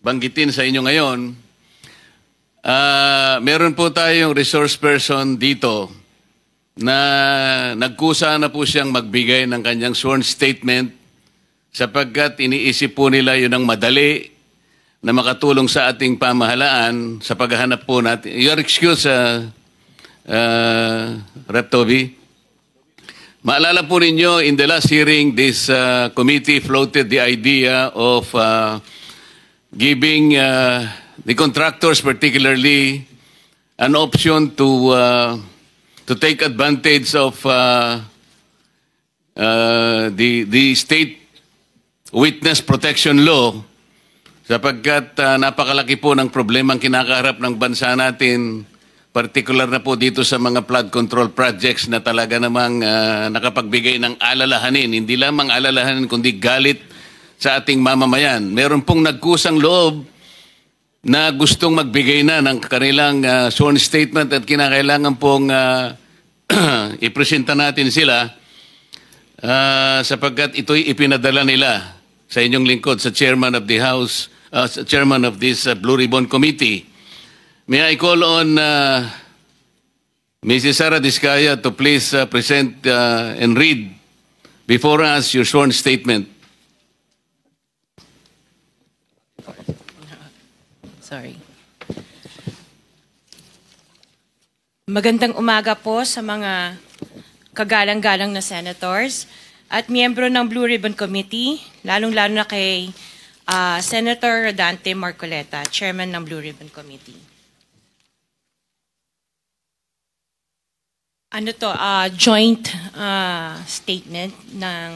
banggitin sa inyo ngayon, meron po tayong resource person dito na nagkusa na po siyang magbigay ng kanyang sworn statement sapagkat iniisip po nila yun ang madali na makatulong sa ating pamahalaan sa paghahanap po natin. Your excuse, Rep. Toby. Maalala po ninyo, in the last hearing, this committee floated the idea of giving the contractors particularly an option to take advantage of the state witness protection law sapagkat napakalaki po ng problema ang kinakaharap ng bansa natin, particular na po dito sa mga flood control projects na talaga namang nakapagbigay ng alalahanin, hindi lamang alalahanin kundi galit sa ating mamamayan. Meron pong nagkusang loob na gustong magbigay na ng kanilang sworn statement at kinakailangan pong ipresenta natin sila sapagkat ito'y ipinadala nila sa inyong lingkod sa chairman of the House, chairman of this Blue Ribbon Committee. May I call on Mrs. Sara Diskaya to please present and read before us your sworn statement. Sorry. Magandang umaga po sa mga kagalang-galang na senators at miyembro ng Blue Ribbon Committee, lalong-lalo na kay Senator Rodante Marcoleta, Chairman ng Blue Ribbon Committee. Ano to, joint statement ng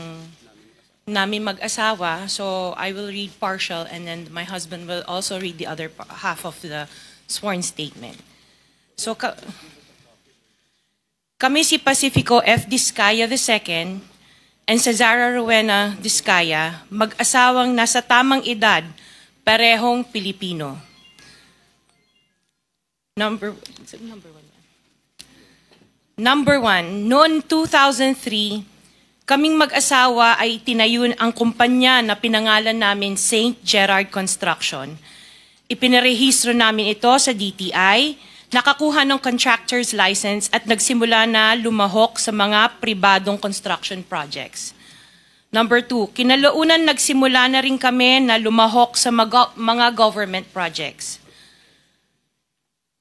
namin mag-asawa. So I will read partial and then my husband will also read the other half of the sworn statement. So kami si Pacifico F. Diskaya II and Cesara Rowena Diskaya, mag-asawang nasa tamang edad, parehong Pilipino. Number one, noong 2003, kaming mag-asawa ay tinayun ang kumpanya na pinangalan namin St. Gerard Construction. Ipinarehistro namin ito sa DTI, nakakuha ng contractor's license at nagsimula na lumahok sa mga pribadong construction projects. Number two, kinalaunan nagsimula na rin kami na lumahok sa mga government projects.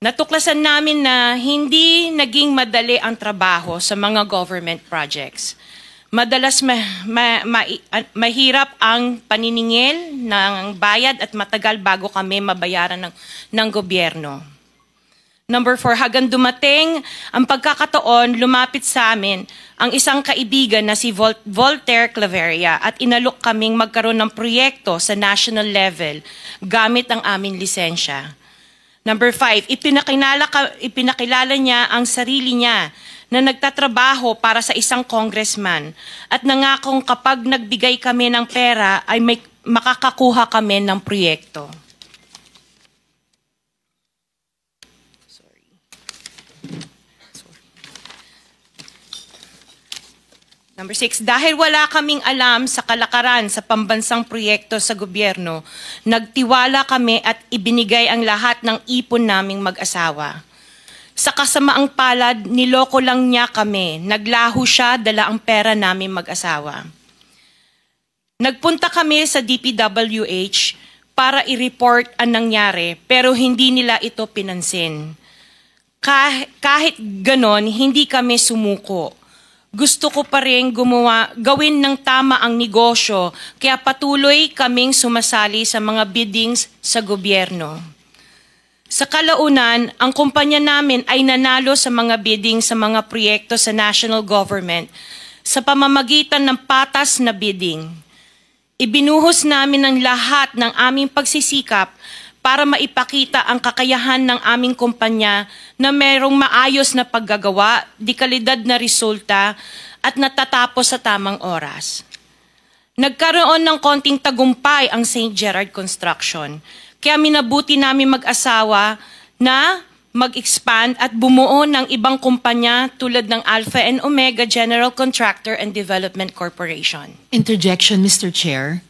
Natuklasan namin na hindi naging madali ang trabaho sa mga government projects. Madalas mahirap ang paniningil ng bayad at matagal bago kami mabayaran ng gobyerno. Number 4, hanggang dumating ang pagkakataon, lumapit sa amin ang isang kaibigan na si Voltaire Claveria at inalok kaming magkaroon ng proyekto sa national level gamit ang aming lisensya. Number 5, ipinakilala niya ang sarili niya na nagtatrabaho para sa isang congressman at nangakong kapag nagbigay kami ng pera ay makakakuha kami ng proyekto. Number 6, dahil wala kaming alam sa kalakaran sa pambansang proyekto sa gobyerno, nagtiwala kami at ibinigay ang lahat ng ipon naming mag-asawa. Sa kasamaang palad, niloko lang niya kami. Naglaho siya, dala ang pera namin mag-asawa. Nagpunta kami sa DPWH para i-report ang nangyari, pero hindi nila ito pinansin. Kahit ganon, hindi kami sumuko. Gusto ko pa rin gawin ng tama ang negosyo, kaya patuloy kaming sumasali sa mga biddings sa gobyerno. Sa kalaunan, ang kumpanya namin ay nanalo sa mga bidding sa mga proyekto sa national government sa pamamagitan ng patas na bidding. Ibinuhos namin ang lahat ng aming pagsisikap para maipakita ang kakayahan ng aming kumpanya na mayroong maayos na paggagawa, di kalidad na resulta at natatapos sa tamang oras. Nagkaroon ng konting tagumpay ang St. Gerard Construction, kaya minabuti namin mag-asawa na mag-expand at bumuo ng ibang kumpanya tulad ng Alpha and Omega General Contractor and Development Corporation. Interjection, Mr. Chair.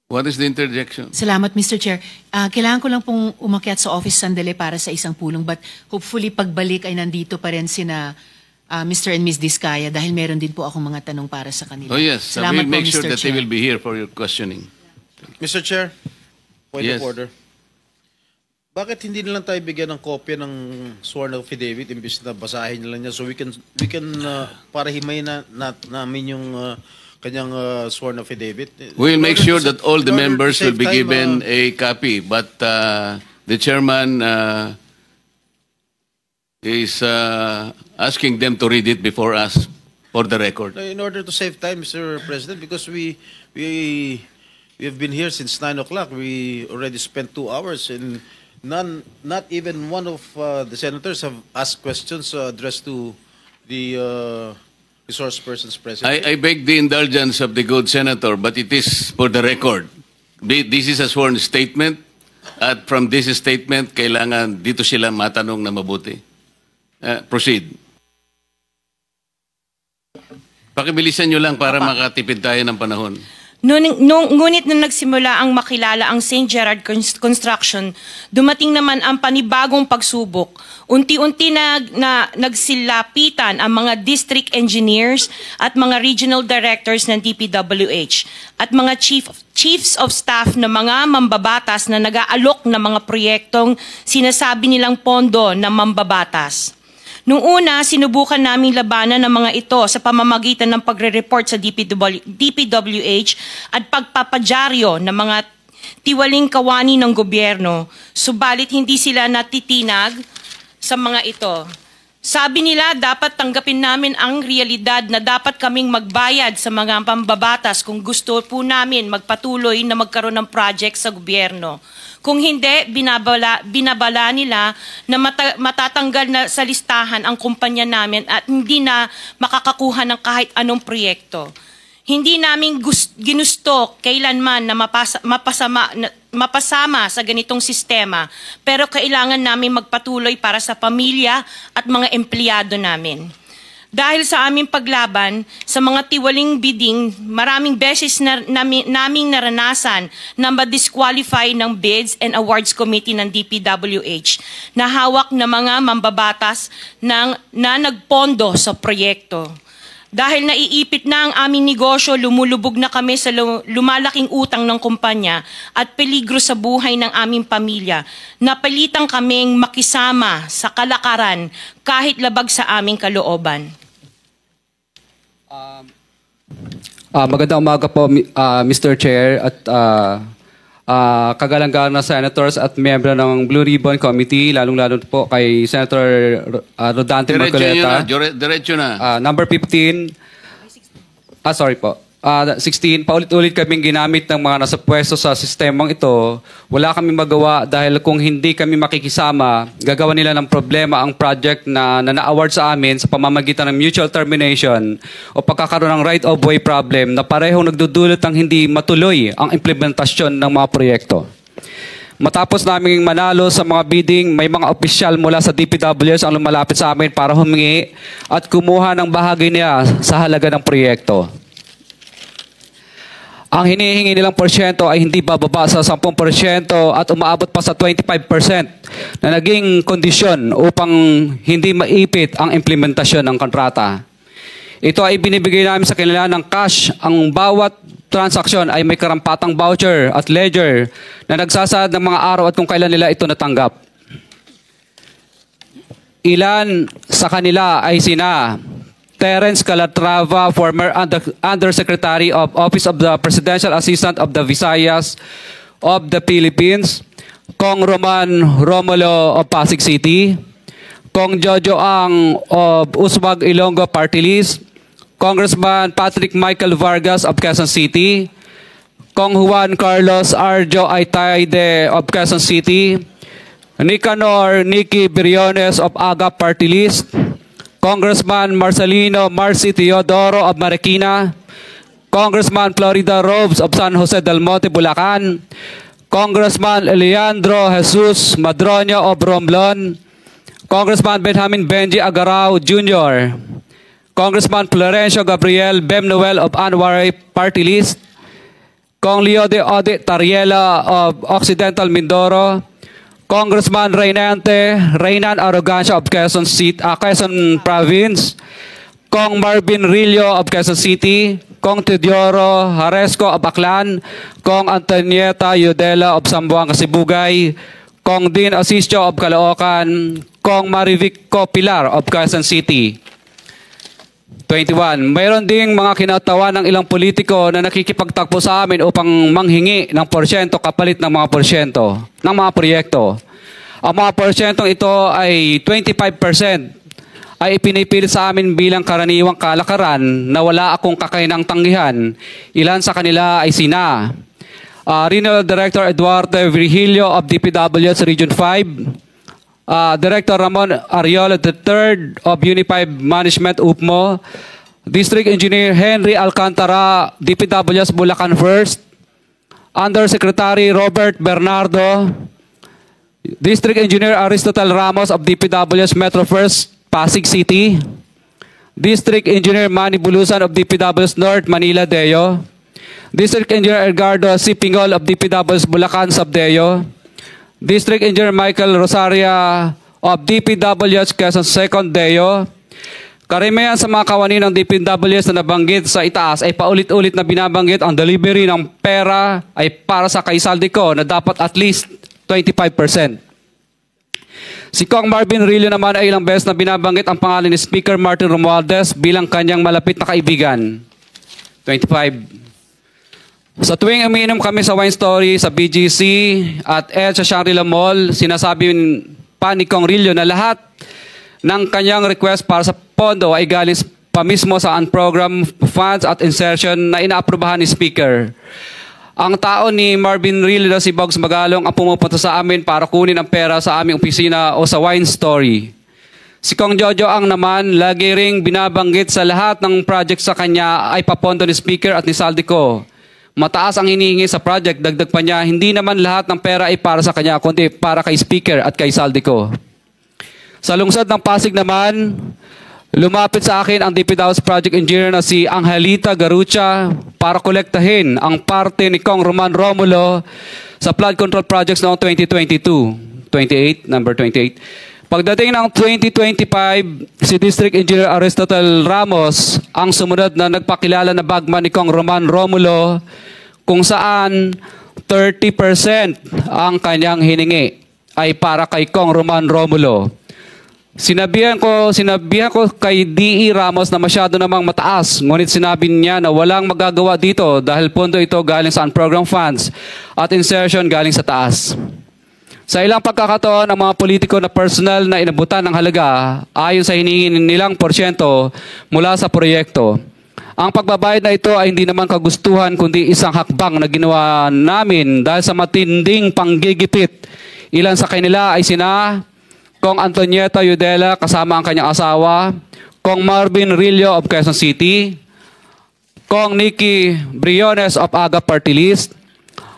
What is the interjection? Salamat, Mr. Chair. Kailangan ko lang pong umakyat sa office sandali para sa isang pulong, but hopefully pagbalik ay nandito pa rin sina Mr. and Ms. Diskaya dahil meron din po akong mga tanong para sa kanila. Oh yes, Salamat we'll make po, sure Mr. that they Chair. will be here for your questioning. Mr. Chair, point Yes. of order. Bakit hindi na lang tayo bigyan ng kopya ng sworn affidavit imbis na basahin na lang niya so we can para himayin namin yung kanyang sworn affidavit. We'll make sure that all the in order to members will save be time, given a copy, but the chairman is asking them to read it before us for the record. in order to save time, Mr. President, because we have been here since 9 o'clock. We already spent 2 hours and not even one of the senators have asked questions addressed to the resource persons present. I beg the indulgence of the good senator, but it is for the record. This is a sworn statement, at from this statement, kailangan dito sila matanong na mabuti. Proceed. Pakibilisan nyo lang para makatipid tayo ng panahon. Ngunit nung nagsimula ang makilala ang St. Gerard Construction, dumating naman ang panibagong pagsubok. Unti-unti nagsilapitan ang mga district engineers at mga regional directors ng DPWH at mga chiefs of staff ng mga mambabatas na nag-aalok ng mga proyektong sinasabi nilang pondo ng mambabatas. Noong una, sinubukan naming labanan ng mga ito sa pamamagitan ng pagre-report sa DPWH at pagpapadyaryo ng mga tiwaling kawani ng gobyerno, subalit hindi sila natitinag sa mga ito. Sabi nila, dapat tanggapin namin ang realidad na dapat kaming magbayad sa mga pambabatas kung gusto po namin magpatuloy na magkaroon ng project sa gobyerno. Kung hindi, binabala nila na matatanggal na sa listahan ang kumpanya namin at hindi na makakakuha ng kahit anong proyekto. Hindi namin ginusto kailanman na mapasama sa ganitong sistema, pero kailangan namin magpatuloy para sa pamilya at mga empleyado namin. Dahil sa aming paglaban sa mga tiwaling bidding, maraming beses naming naranasan na ma-disqualify ng Bids and Awards Committee ng DPWH na hawak ng mga mambabatas na nagpondo sa proyekto. Dahil naiipit na ang aming negosyo, lumulubog na kami sa lumalaking utang ng kumpanya at peligro sa buhay ng aming pamilya. Napilitan kaming makisama sa kalakaran kahit labag sa aming kalooban. Magandang umaga po, Mr. Chair at kagalang-galang na senators at miyembro ng Blue Ribbon Committee, lalong-lalo po kay Senator Rodante Marcoleta. Diretso na. Number 15, sorry po. 16, paulit-ulit kaming ginamit ng mga nasa pwesto sa sistemang ito. Wala kaming magawa dahil kung hindi kami makikisama, gagawa nila ng problema ang project na na-award sa amin sa pamamagitan ng mutual termination o pagkakaroon ng right-of-way problem na parehong nagdudulot ng hindi matuloy ang implementasyon ng mga proyekto. Matapos naming manalo sa mga bidding, may mga opisyal mula sa DPWS ang lumalapit sa amin para humingi at kumuha ng bahagi niya sa halaga ng proyekto. Ang hinihingi nilang porsyento ay hindi bababa sa 10% at umaabot pa sa 25% na naging kondisyon upang hindi maipit ang implementasyon ng kontrata. Ito ay binibigay namin sa kanila ng cash. Ang bawat transaksyon ay may karampatang voucher at ledger na nagsasaad ng mga araw at kung kailan nila ito natanggap. Ilan sa kanila ay sina Terence Calatrava, former Undersecretary of Office of the Presidential Assistant of the Visayas of the Philippines, Kong Roman Romulo of Pasig City, Kong Jojo Ang of Uswag Ilonggo Party List, Congressman Patrick Michael Vargas of Quezon City, Kong Juan Carlos Arjo Aitaide of Quezon City, Nicanor Nicky Briones of Agap Party List, Congressman Marcelino Marcy Teodoro of Marikina, Congressman Florida Robes of San Jose del Monte, Bulacan, Congressman Leandro Jesus Madroño of Romblon, Congressman Benjamin Benji Agarao Jr., Congressman Florencio Gabriel Bem Noel of Anwaray Party List, Kong Leo de Ode Tariela of Occidental Mindoro, Congressman Reynan Arrogancia of Quezon Province, Kong Marvin Rillo of Quezon City, Kong Teodoro Haresco of Aklan, Kong Antonieta Yudela of Zamboanga, Sibugay, Kong Dean Asisio of Caloocan, Kong Marivico Pilar of Quezon City. 21. Mayroon ding mga kinatawa ng ilang politiko na nakikipagtakbo sa amin upang manghingi ng porsyento kapalit ng mga porsyento ng mga proyekto. Ang mga porsyentong ito ay 25% ay ipinipilit sa amin bilang karaniwang kalakaran na wala akong kakainang tanggihan. Ilan sa kanila ay sina Regional Director Eduardo Virgilio of DPWH Region 5, Director Ramon Ariola III of Unified Management UPMO, District Engineer Henry Alcantara, DPWS Bulacan First, Undersecretary Robert Bernardo, District Engineer Aristotle Ramos of DPWS Metro First, Pasig City, District Engineer Manny Bulusan of DPWS North, Manila Deo, District Engineer Edgardo C. Pingol of DPWS Bulacan Subdeo, District Engineer Michael Rosaria of DPWH Quezon Second Deo. Karamihan sa mga kawani ng DPWH na nabanggit sa itaas ay paulit-ulit na binabanggit ang delivery ng pera ay para sa kaisaldi ko na dapat at least 25%. Si Kong Marvin Rillo naman ay ilang beses na binabanggit ang pangalan ni Speaker Martin Romualdez bilang kanyang malapit na kaibigan. 25. Sa tuwing umiinom kami sa Wine Story, sa BGC at sa Shangri-La Mall, sinasabi pa ni Kong Rillo na lahat ng kanyang request para sa pondo ay galing pa mismo sa unprogram funds at insertion na inaaprubahan ni Speaker. Ang tao ni Marvin Rillo na si Bogs Magalong ang pumupunta sa amin para kunin ang pera sa aming opisina o sa Wine Story. Si Kong Jojo ang naman lagi ring binabanggit sa lahat ng project sa kanya ay papondo ni Speaker at ni Saldico. Mataas ang hinihingi sa project, dagdag pa niya, hindi naman lahat ng pera ay para sa kanya, kundi para kay Speaker at kay Saldico. Sa lungsod ng Pasig naman, lumapit sa akin ang DPWH Project Engineer na si Angelita Garucha para kolektahin ang parte ni Kong Roman Romulo sa flood control projects noong 2022. Number 28. Pagdating ng 2025, si District Engineer Aristotle Ramos ang sumunod na nagpakilala na bagman ni Kong Roman Romulo kung saan 30% ang kanyang hiningi ay para kay Kong Roman Romulo. Sinabihan ko kay D.E. Ramos na masyado namang mataas, ngunit sinabi niya na walang magagawa dito dahil pondo ito galing sa unprogram funds at insertion galing sa taas. Sa ilang pagkakataon, ang mga politiko na personal na inabutan ng halaga ayon sa hiningi nilang porsyento mula sa proyekto. Ang pagbabayad na ito ay hindi naman kagustuhan kundi isang hakbang na ginawa namin dahil sa matinding panggigipit. Ilan sa kanila ay sina Kong Antonieta Yudela kasama ang kanyang asawa, Kong Marvin Rillo of Quezon City, Kong Nikki Briones of Aga Party List,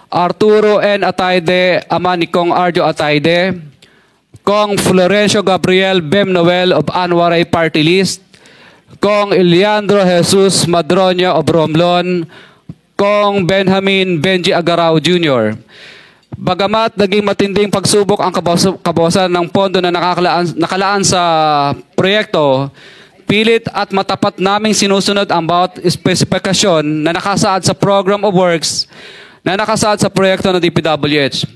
Arturo N. Ataide, ama ni Kong Arjo Ataide, Kong Florencio Gabriel Bem Noel of Anwaray Party List, Kong Eliandro Jesus Madroño of Romblon, Kong Benjamin Benji Agarao Jr. Bagamat naging matinding pagsubok ang kabawasan ng pondo na nakalaan sa proyekto, pilit at matapat naming sinusunod ang bawat espesifikasyon na nakasaad sa Program of Works na nakasaad sa proyekto ng DPWH.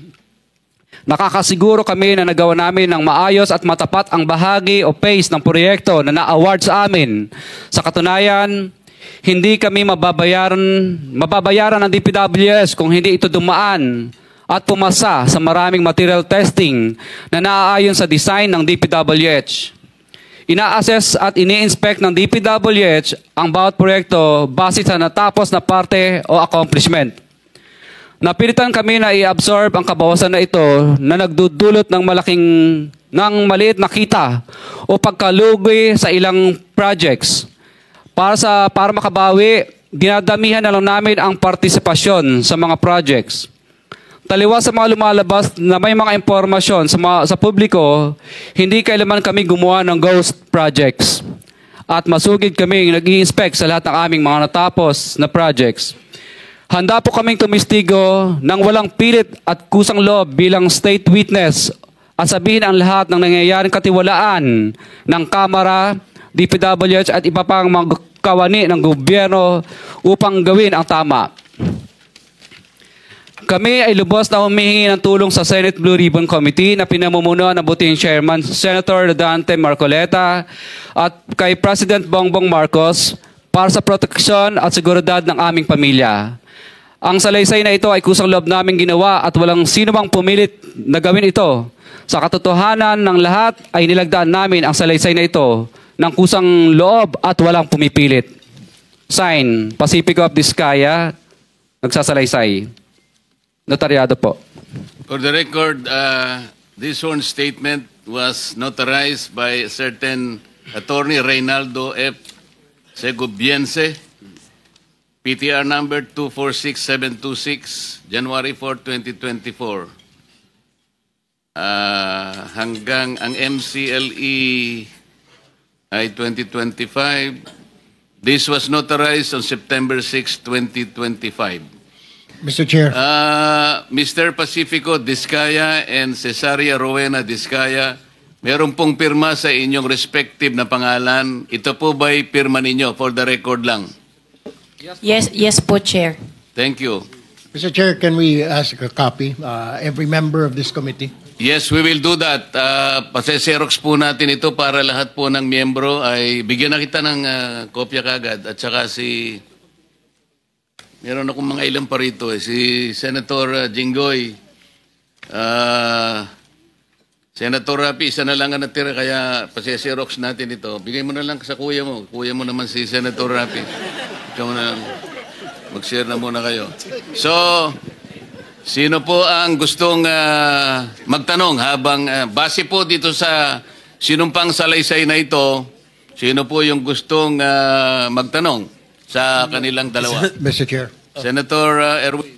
Nakakasiguro kami na nagawa namin ng maayos at matapat ang bahagi o phase ng proyekto na na-award sa amin. Sa katunayan, hindi kami mababayaran ng DPWH kung hindi ito dumaan at pumasa sa maraming material testing na naaayon sa design ng DPWH. Ina-assess at ini-inspect ng DPWH ang bawat proyekto base sa natapos na parte o accomplishment. Napilitan kami na i-absorb ang kabawasan na ito na nagdudulot ng maliit na kita o pagkalugi sa ilang projects. Para makabawi, dinadamihan na lang namin ang partisipasyon sa mga projects. Taliwas sa mga lumalabas na may mga impormasyon sa publiko, hindi kailanman kami gumawa ng ghost projects. At masugid kami nag-i-inspect sa lahat ng aming mga natapos na projects. Handa po kaming tumistigo ng walang pilit at kusang loob bilang state witness at sabihin ang lahat ng nangyayaring katiwalaan ng Kamara, DPWH at iba pang mga kawani ng gobyerno upang gawin ang tama. Kami ay lubos na humihingi ng tulong sa Senate Blue Ribbon Committee na pinamumunuan ng buting Chairman Senator Dante Marcoleta at kay President Bongbong Marcos para sa proteksyon at seguridad ng aming pamilya. Ang salaysay na ito ay kusang loob namin ginawa at walang sino mang pumilit na gawin ito. Sa katotohanan ng lahat ay nilagdaan namin ang salaysay na ito ng kusang loob at walang pumipilit. Sign, Pacifico of Vizcaya, nagsasalaysay. Notaryado po. For the record, this sworn statement was notarized by a certain Attorney Reynaldo F. Segubiense, PTR number 246726, January 4, 2024. Hanggang ang MCLE ay 2025. This was notarized on September 6, 2025. Mr. Chair. Mr. Pacifico Vizcaya and Cesaria Rowena Vizcaya, meron pong pirma sa inyong respective na pangalan. Ito po ba'y pirma ninyo? For the record lang. Yes po, Chair. Thank you. Mr. Chair, can we ask a copy? Every member of this committee? Yes, we will do that. Pase-xerox po natin ito para lahat po ng miyembro ay bigyan na kita ng kopya kagad. At saka meron akong mga ilang pa rito si Senator Jinggoy. Senator Rapi, isa na lang ang natira kaya pase-xerox natin ito. Bigay mo na lang sa kuya mo. Kuya mo naman si Senator Rapi. Ikaw na lang. Mag-share na muna kayo. So, sino po ang gustong magtanong habang base po dito sa sinumpang salaysay na ito, sino po yung gustong magtanong sa kanilang dalawa? Mr. Chair. Senator Erwin.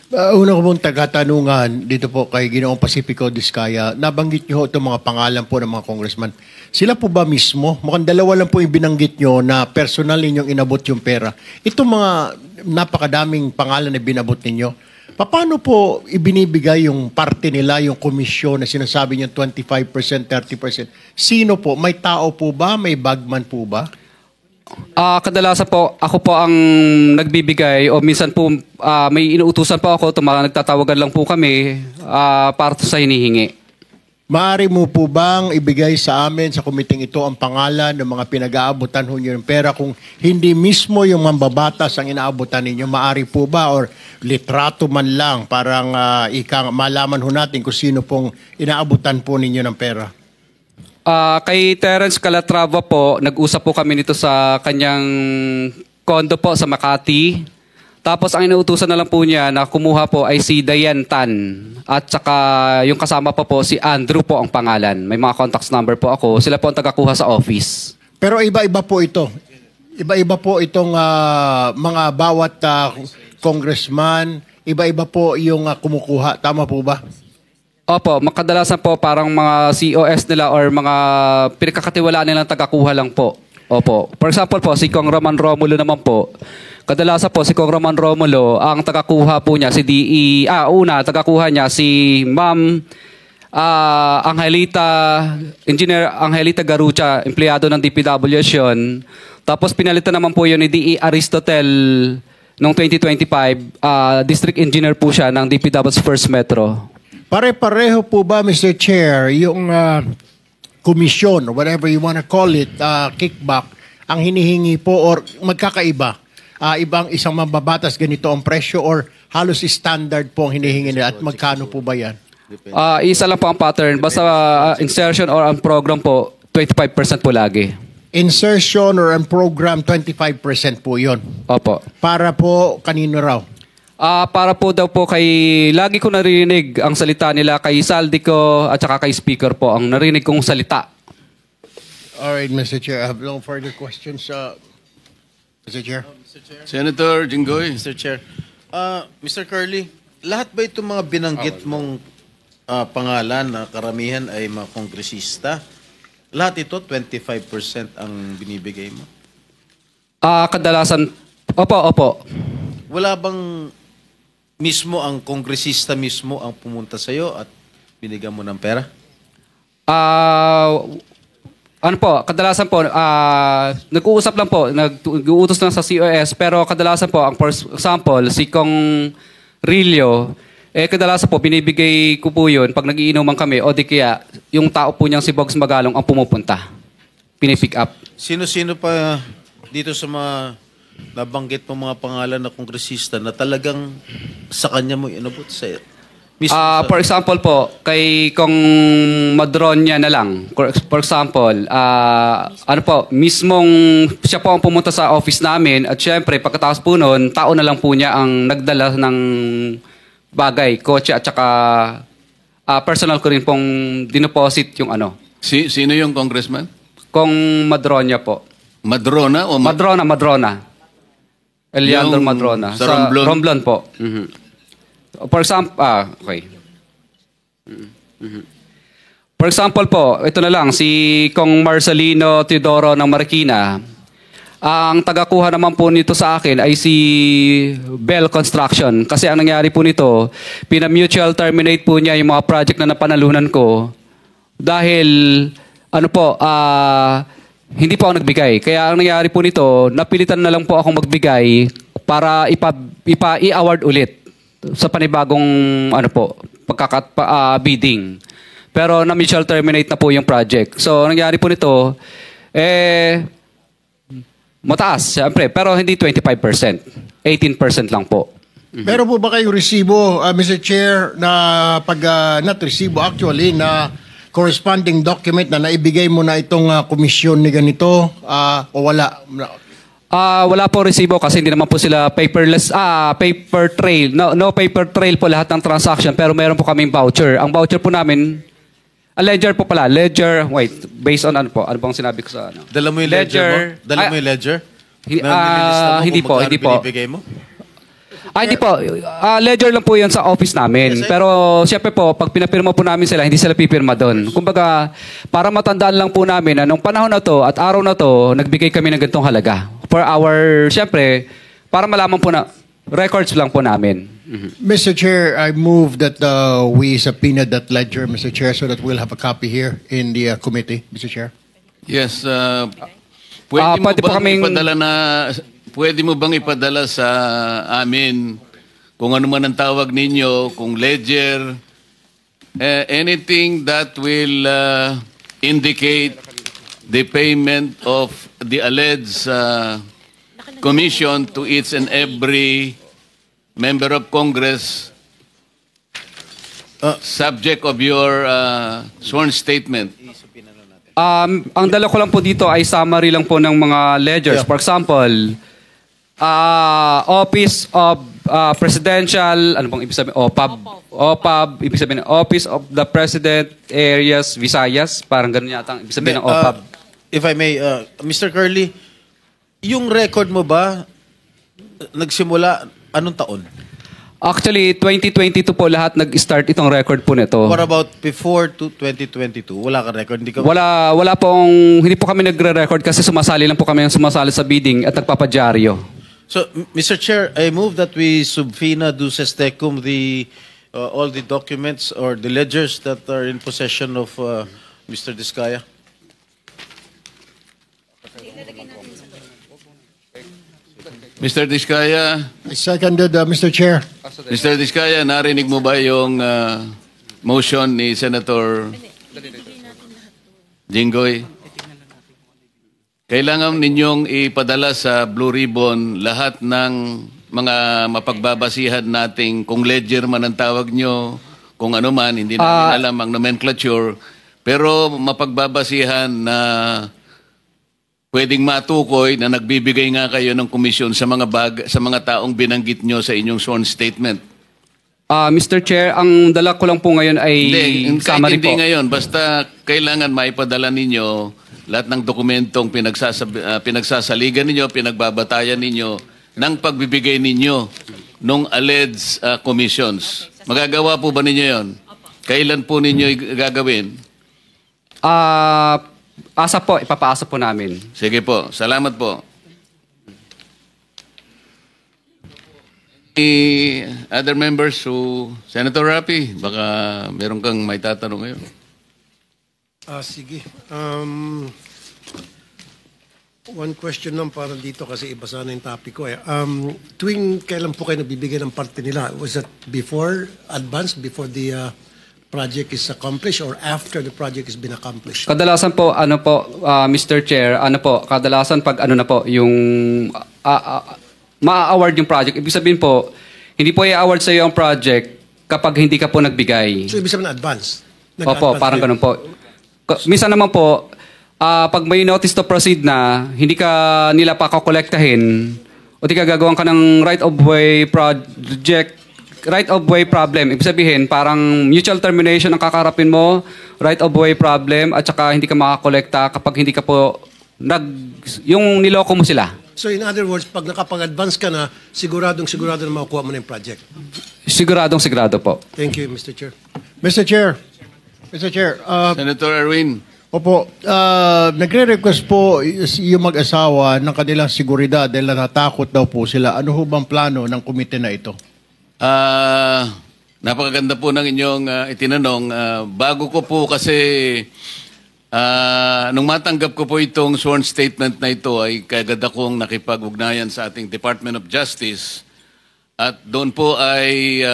Una ko pong tagatanungan dito po kay Ginoong Pacifico Vizcaya. Nabanggit niyo itong mga pangalan po ng mga congressman. Sila po ba mismo? Mukhang dalawa lang po yung binanggit niyo na personal ninyong inabot yung pera. Itong mga napakadaming pangalan na binabot ninyo, paano po ibinibigay yung parte nila, yung komisyon na sinasabi niyo 25%, 30%? Sino po? May tao po ba? May bagman po ba? Kadalasan po, ako po ang nagbibigay o minsan po may inuutusan po ako, nagtatawagan lang po kami para sa hinihingi. Maaari mo po bang ibigay sa amin sa komiting ito ang pangalan ng mga pinag-aabutan ho nyo ng pera kung hindi mismo yung mambabatas ang inaabutan ninyo? Maaari po ba or litrato man lang parang malaman ho natin kung sino pong inaabutan po ninyo ng pera? Kay Terence Calatrava po, nag-usap po kami nito sa kanyang kondo po sa Makati. Tapos ang inuutusan na lang po niya na kumuha po ay si Diane Tan. At saka yung kasama pa po si Andrew po ang pangalan. May mga contacts number po ako. Sila po ang tagakuha sa office. Pero iba-iba po ito. Iba-iba po itong mga bawat congressman. Iba-iba po yung kumukuha. Tama po ba? Opo, makadalasan po parang mga COS nila or mga pinagkakatiwalaan nilang tagakuha lang po. Opo. For example po, si Kong Roman Romulo naman po. Kadalasan po si Kong Roman Romulo, ang tagakuha po niya si tagakuha niya si Ma'am Engineer Angelita Garucha, empleyado ng DPWH yun. Tapos pinalitan naman po yun ni D.E. Aristotel noong 2025. District Engineer po siya ng DPWH First Metro. Pare-pareho po ba, Mr. Chair, yung komisyon, or whatever you want to call it, kickback, ang hinihingi po or magkakaiba? Ibang isang mambabatas ganito ang presyo or halos standard po ang hinihingi nila at magkano po ba yan? Isa lang po ang pattern. Basta insertion or ang program po, 25% po lagi. Insertion or ang program, 25% po yun. Opo. Para po kanino raw? Para po daw po kay, lagi ko narinig ang salita nila kay Saldico at saka kay Speaker po, ang narinig kong salita. Alright, Mr. Chair. I have no further questions. Mr. Chair. Senator Jinggoy. Mr. Chair. Mr. Curly, lahat ba itong mga binanggit mong pangalan na karamihan ay mga kongresista? Lahat ito, 25% ang binibigay mo? Kadalasan, opo. wala bang mismo ang kongresista mismo ang pumunta sa'yo at binigyan mo ng pera? Ano po, kadalasan po, nag-uusap lang po, nag-uutos lang sa COS, pero kadalasan po, ang for example, si Kong Rillo, kadalasan po, binibigay ko po yun pag nagiinuman kami, o di kaya, yung tao po niyang si Bogs Magalong ang pumupunta. Pinipick up. Sino-sino pa dito sa mga nabanggit mo mga pangalan na kongresista na talagang sa kanya mo inabot sa mismo For example po, kay Kong Madronya na lang. For example, ano po, mismong siya po ang pumunta sa office namin at syempre pagkatapos po noon, tao na lang po niya ang nagdala ng bagay, kotse at saka personal ko rin pong dinoposit yung ano. Sino yung congressman? Kong Madronya po. Madrona o Madrona. Eliandro Yung Madrona. sa Romblon? Romblon po. Mhm. For example, okay. For example po, ito na lang, si Kong Marcelino Teodoro ng Marikina. Ang tagakuha naman po nito sa akin ay si Bell Construction. Kasi ang nangyari po nito, pina-mutual terminate po niya yung mga project na napanalunan ko. Dahil, ano po, hindi po ako nagbigay. Kaya ang nangyari po nito, napilitan na lang po akong magbigay para i-award ulit sa panibagong ano po, bidding. Pero na-mutual terminate na po yung project. So, ang nangyari po nito, mataas, siyempre, pero hindi 25%. 18% lang po. Pero po ba kayong resibo, Mr. Chair, na not resibo actually, na corresponding document na naibigay mo na itong komisyon ni ganito o wala? Wala po resibo kasi hindi naman po sila paperless, paper trail. No paper trail po lahat ng transaction pero meron po kaming voucher. Ang voucher po namin, ledger po pala. Ledger, wait, based on ano po? Ano bang sinabi ko sa ano? Dala mo yung ledger mo? Dala mo yung ledger? Hindi po, hindi po. Binibigay mo? Hindi po. Ledger lang po yan sa office namin. Pero siyempre po, pag pinapirma po namin sila, hindi sila pipirma doon. Kumbaga, para matandaan lang po namin na nung panahon na to at araw na to, nagbigay kami ng ganitong halaga. For our, siyempre, para malaman po na, records lang po namin. Mr. Chair, I move that we subpoena that ledger, Mr. Chair, so that we'll have a copy here in the committee, Mr. Chair. Yes. Pwede mo bang ipadala sa amin kung ano man ang tawag ninyo, kung ledger, anything that will indicate the payment of the alleged commission to each and every member of Congress subject of your sworn statement? Ang dala ko lang po dito ay summary lang po ng mga ledgers. For example, Office of Presidential, ano bang ibig sabihin? OPAB, ibig sabihin, Office of the President Areas Visayas, parang ganun yata ang ibig sabihin ng OPAB. If I may, Mr. Curly, yung record mo ba, nagsimula, anong taon? Actually, 2022 po lahat nag-start itong record po nito. What about before 2022? Wala ka record? Hindi ka... Hindi po kami nagre-record kasi sumasali lang po kami sa bidding at nagpapadyaryo. So, Mr. Chair, I move that we subpoena duces tecum all the documents or the ledgers that are in possession of Mr. Diskaya. Mr. Diskaya, I seconded, Mr. Chair. Mr. Diskaya, narinig mo ba yung motion ni Senator Jinggoy? Kailangan ninyong ipadala sa Blue Ribbon lahat ng mga mapagbabasihan nating kung ledger man ang tawag nyo, kung ano man, hindi namin alam ang nomenclature, pero mapagbabasihan na pwedeng matukoy na nagbibigay nga kayo ng komisyon sa mga taong binanggit nyo sa inyong sworn statement. Mr. Chair, ang dala ko lang po ngayon ay summary po. Hindi ngayon, basta kailangan maipadala ninyo lahat ng dokumentong pinagsasaligan ninyo, pinagbabatayan ninyo ng pagbibigay ninyo ng alleged commissions. Magagawa po ba ninyo yon? Kailan po ninyo gagawin? Ipapaasa po namin. Sige po, salamat po. Other members who... Senator Rapi, baka meron kang may tatanong ngayon. Sige. One question lang para dito kasi iba sana yung topic ko eh. Tuwing kailan po kayo nabibigay ng parte nila? Was that before, advance, before the project is accomplished or after the project has been accomplished? Kadalasan po, Mr. Chair, kadalasan pag na po, yung ma-award yung project. Ibig sabihin po, hindi po i-award sa iyo ang project kapag hindi ka po nagbigay. So ibig sabihin advance? Opo, parang ganun po. Minsan naman po, pag may notice to proceed na, hindi ka nila pa kakolektahin, o di ka gagawan ka ng right-of-way project, right-of-way problem. Ibig sabihin, parang mutual termination ang kakarapin mo, right-of-way problem, at saka hindi ka makakolekta kapag hindi ka po, yung niloko mo sila. So in other words, pag nakapag-advance ka na, siguradong na makukuha mo na yung project. Sigurado po. Thank you, Mr. Chair. Mr. Chair, Senator Erwin. opo, nagre-request po yung mag-asawa ng kanilang seguridad dahil natakot daw po sila. Ano ho bang plano ng komite na ito? Napakaganda po ng inyong itinanong. Bago ko po kasi, nung matanggap ko po itong sworn statement na ito, ay kagad akong nakipag-ugnayan sa ating Department of Justice. At doon po ay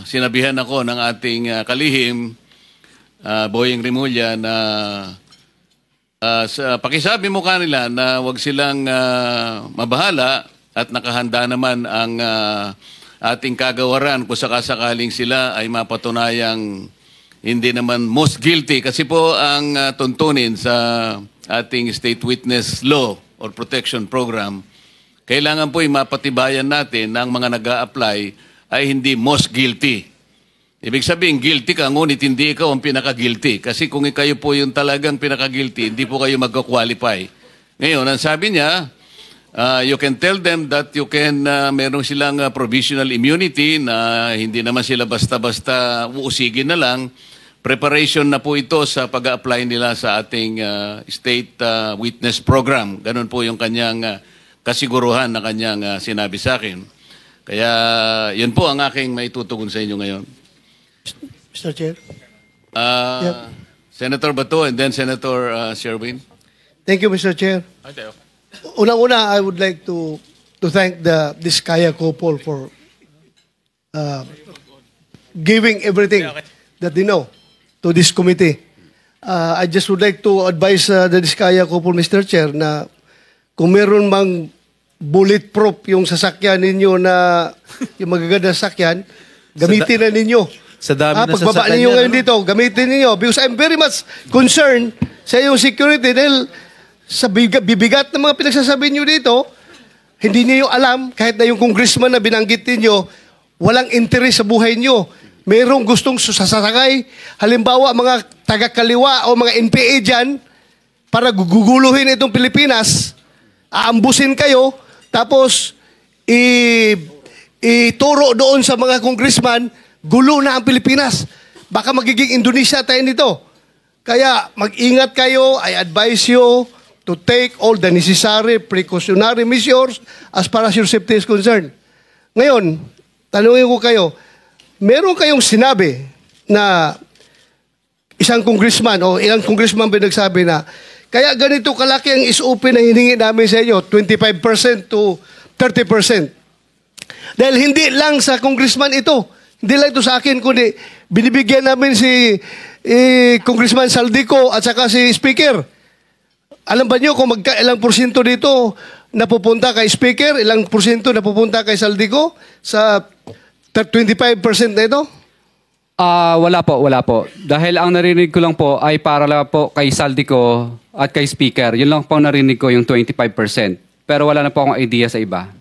sinabihan ako ng ating kalihim, Boyeng Rimulya, na pakisabi mo kanila na wag silang mabahala at nakahanda naman ang ating kagawaran kung sakasakaling sila ay mapatunayang hindi naman most guilty. Kasi po ang tuntunin sa ating State Witness Law or Protection Program, kailangan po mapatibayan natin na ang mga nag-a-apply ay hindi most guilty. Ibig sabihin, guilty ka, ngunit hindi ikaw ang pinaka-guilty. Kasi kung kayo po yung talagang pinaka-guilty, hindi po kayo mag-qualify. Ngayon, ang sabi niya, you can tell them that you can, meron silang provisional immunity na hindi naman sila basta-basta uusigin na lang. Preparation na po ito sa pag-apply nila sa ating State Witness Program. Ganun po yung kanyang kasiguruhan na kanyang sinabi sa akin. Kaya yun po ang aking maitutugon sa inyo ngayon. Mr. Chair. Senator Bato and then Senator Sherwin. Thank you, Mr. Chair. Unang-una, I would like to thank the Diskaya couple for giving everything that they know to this committee. I just would like to advise the Diskaya couple, Mr. Chair, na kung meron mang bulletproof yung sasakyan ninyo na yung magaganda sasakyan, gamitin na ninyo. Sa dami na pagbaba sasakyan ninyo niya, ngayon dito, gamitin ninyo. Because I'm very much concerned sa iyong security dahil sa bibigat ng mga pinagsasabi nyo dito, hindi niyo alam, kahit na yung congressman na binanggit ninyo, walang interes sa buhay nyo. Merong gustong sasakay. Halimbawa, mga taga-kaliwa o mga NPA dyan, para guguluhin itong Pilipinas, aambusin kayo, tapos ituro doon sa mga congressman, gulo na ang Pilipinas. Baka magiging Indonesia tayo nito. Kaya mag-ingat kayo. I advise you to take all the necessary precautionary measures as far as your safety is concerned. Ngayon, tanungin ko kayo, meron kayong sinabi na isang congressman o ilang congressman ba nagsabi na kaya ganito kalaki ang SOP na hiningi namin sa inyo, 25% to 30%. Dahil hindi lang sa congressman ito, hindi lang ito sa akin, kundi binibigyan namin si Congressman Saldico at saka si Speaker. Alam ba nyo kung ilang porsyento dito napupunta kay Speaker, ilang porsyento napupunta kay Saldico sa 25% na ito? Wala po. Dahil ang narinig ko lang po ay para lang po kay Saldico at kay Speaker. Yun lang po narinig ko yung 25%. Pero wala na po akong idea sa iba.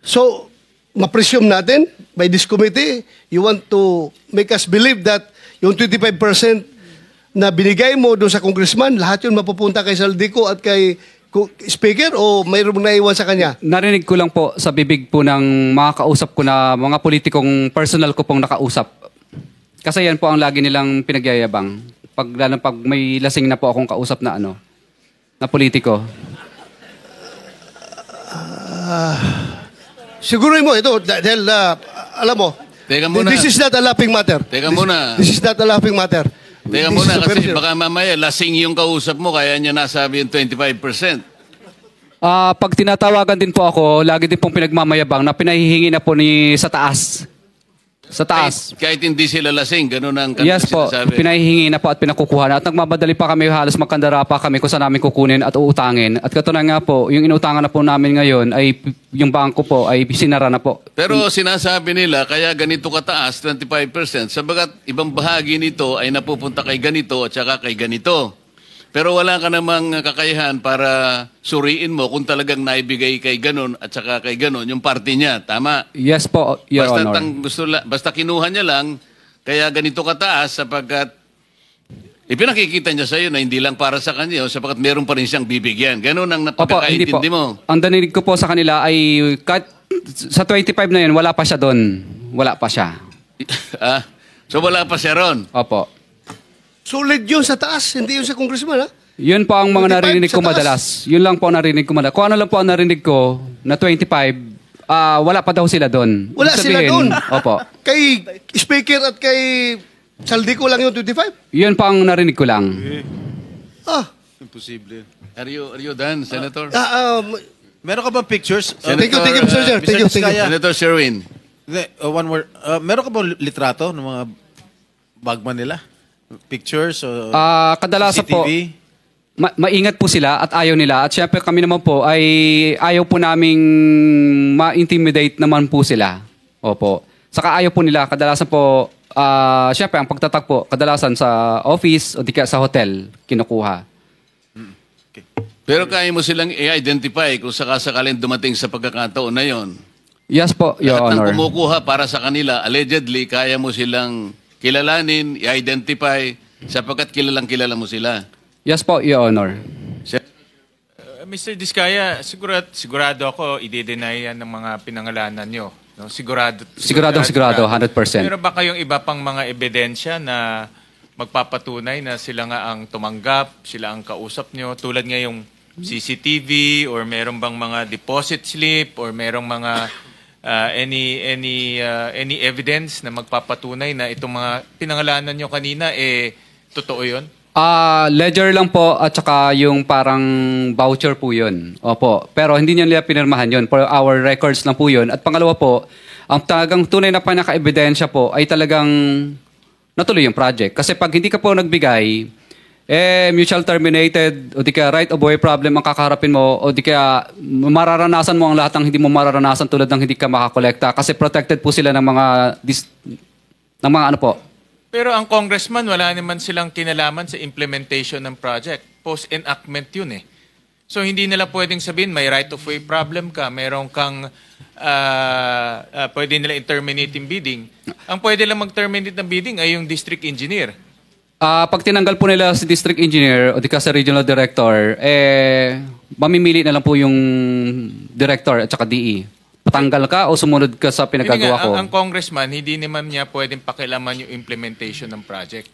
So, ma-presume natin by this committee, you want to make us believe that yung 25% na binigay mo doon sa congressman, lahat yun mapupunta kay Saldico at kay Speaker o mayroong naiwan sa kanya? Narinig ko lang po sa bibig po ng mga kausap ko na mga politikong personal ko pong nakausap. Kasi yan po ang lagi nilang pinagyayabang. Lalo pag may lasing na po akong kausap na na politiko. Siguruhin mo ito dahil alam mo, Teka muna. this is not a laughing matter. Teka muna. This is not a laughing matter. Teka This muna is a very kasi serious- baka mamaya lasing yung kausap mo kaya niya nasabi yung 25%. Pag tinatawagan din po ako, lagi din pong pinagmamayabang na pinahihingi na po sa taas. Sa taas. Kahit hindi sila lasing, ganun ang Yes po, sinasabi. pinahihingi na po at pinakukuha na. At nagmamadali pa kami, halos makandara pa kami kung saan namin kukunin at uutangin. At katunayan nga po, yung inutangan na po namin ngayon ay yung bangko po ay sinara na po. Pero sinasabi nila, kaya ganito kataas, 25%, sabagat ibang bahagi nito ay napupunta kay ganito at saka kay ganito. Pero wala ka namang kakayahan para suriin mo kung talagang naibigay kay ganon at saka kay ganon yung party niya. Tama? Yes po, Your Basta, Honor. basta kinuha niya lang, kaya ganito kataas sapagkat ipinakikita niya sa iyo na hindi lang para sa kanya, sapagkat meron pa rin siyang bibigyan. Ganon ang Opo, hindi po. napagkakaintindi mo. Ang danilig ko po sa kanila ay sa 25 na yun, wala pa siya doon. Wala pa siya. So wala pa siya ron. Opo. Solid yun sa taas, hindi yun sa congressman, ha? Yun po ang mga 25 narinig ko sa taas. madalas. Yun lang po ang narinig ko madalas. Kung ano lang po ang narinig ko na 25, wala pa daw sila doon. Wala Ibig sila sabihin, doon. Opo. Kay speaker at kay Saldico lang yung 25? Yun pa ang narinig ko lang. Ah, Imposible. Are you done, Senator? Meron ka bang pictures? Thank you, Mr. Chair. Thank you, thank you. Senator Sherwin. One more. Meron ka bang litrato ng mga bagman nila? Pictures? Kadalasan po, CCTV? maingat po sila at ayaw nila. At syempre kami naman po ay ayaw po naming ma-intimidate naman po sila. Opo. Saka ayaw po nila. Kadalasan po, syempre ang pagtatag po, kadalasan sa office o di kaya sa hotel, kinukuha. Pero kaya mo silang i-identify kung sakasakalin dumating sa pagkakataon na yon. Yes po, Your Lahat ng Honor. kumukuha para sa kanila, allegedly, kaya mo silang kilalanin, i-identify, sapagkat kilala mo sila. Yes po, Your Honor. Mr. Diskaya, sigurado ako i-deny yan ng mga pinangalanan nyo. No? Sigurado, 100%. Pero ba kayong iba pang mga ebidensya na magpapatunay na sila nga ang tumanggap, sila ang kausap nyo, tulad nga yung CCTV or meron bang mga deposit slip or merong mga any evidence na magpapatunay na itong mga pinangalanan nyo kanina totoo 'yon? Ledger lang po at saka yung parang voucher po yun. Opo. Pero hindi nila pinirmahan yun. For our records lang po yun. At pangalawa po, ang talagang tunay na pinaka-ebidensya po ay talagang natuloy yung project. Kasi pag hindi ka po nagbigay, mutual terminated o di kaya right of way problem ang kakaharapin mo o di kaya mararanasan mo ang lahat ng hindi mo mararanasan tulad ng hindi ka makakolekta kasi protected po sila ng mga ano po. Pero ang congressman, wala naman silang kinalaman sa implementation ng project. Post-enactment yun So hindi nila pwedeng sabihin may right of way problem ka, meron kang pwede nila i-terminate yung bidding. Ang pwede lang mag-terminate ng bidding ay yung district engineer. Pag tinanggal po nila si district engineer o di ka sa regional director, mamimili na lang po yung director at saka DE. Patanggal ka o sumunod ka sa pinagagawa ko? Ang congressman, hindi naman niya pwedeng pakialaman yung implementation ng project.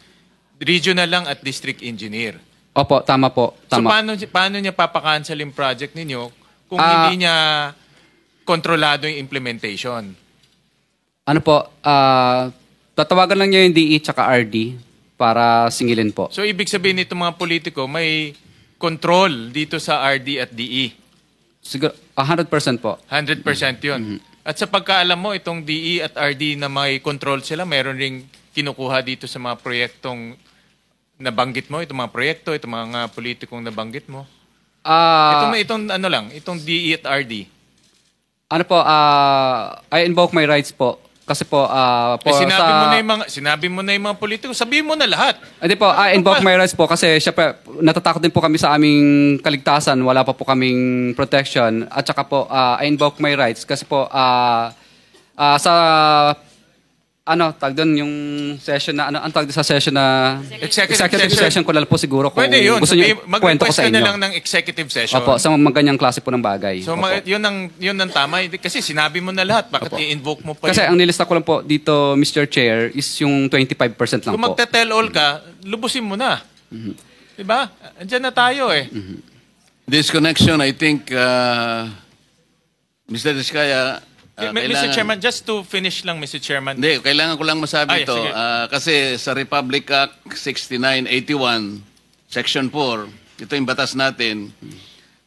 Regional lang at district engineer. Opo, tama po. Tama. So paano niya papakancel yung project ninyo kung hindi niya kontrolado yung implementation? Ano po, tatawagan lang niya yung DE tsaka RD para singilin po. So ibig sabihin nito mga politiko, may control dito sa RD at DE. Siguro, 100% po. 100% yun. At sa pagkaalam mo, itong DE at RD na may control sila, meron ring kinukuha dito sa mga proyektong nabanggit mo, itong mga proyekto, itong mga politikong nabanggit mo. Itong DE at RD. Ano po, I invoke my rights po. Kasi po, sinabi mo na yung mga politiko, sabihin mo na lahat. Hindi po, I invoke my rights po kasi syempre, natatakot din po kami sa aming kaligtasan. Wala pa po kaming protection. At saka po, I invoke my rights kasi po, sa tag doon yung session na, ang tag sa session na, executive session ko lang po siguro kung pwede yun. gusto nyo kwento ko Mag-request sa ka na inyo. lang ng executive session. Opo, sa mga ganyang klase po ng bagay. So, Opo. yun ang tama. Kasi sinabi mo na lahat. Bakit i-invoke mo pa Kasi yun? ang nilista ko lang po dito, Mr. Chair, is yung 25% lang Kung po. magte-tell all ka, lubusin mo na. Diba? Andiyan na tayo This connection, I think, Mr. Diskaya, Mr. Chairman, just to finish lang, Mr. Chairman. Hindi, kailangan ko lang masabi Ay, ito. sige. Kasi sa Republic Act 6981, Section 4, ito yung batas natin,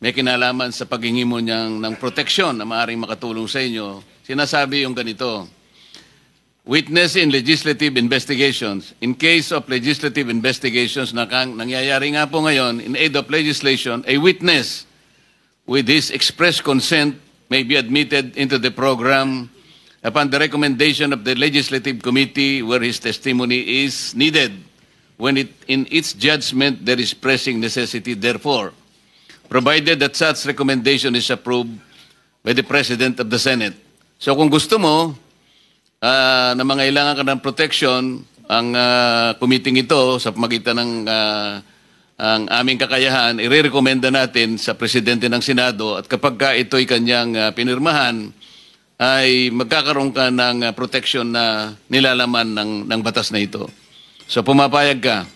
may kinalaman sa paghingi mo ng proteksyon na maaaring makatulong sa inyo. Sinasabi yung ganito, witness in legislative investigations. In case of legislative investigations na nangyayari nga po ngayon, in aid of legislation, a witness with his express consent may be admitted into the program upon the recommendation of the Legislative Committee where his testimony is needed when in its judgment there is pressing necessity therefore, provided that such recommendation is approved by the President of the Senate. So kung gusto mo na mangailangan ka ng protection, ang committee ito sa pamagitan ng ang aming kakayahan, irerekomenda natin sa Presidente ng Senado at kapag ka ito'y kanyang pinirmahan, ay magkakaroon ka ng protection na nilalaman ng batas na ito. So pumapayag ka?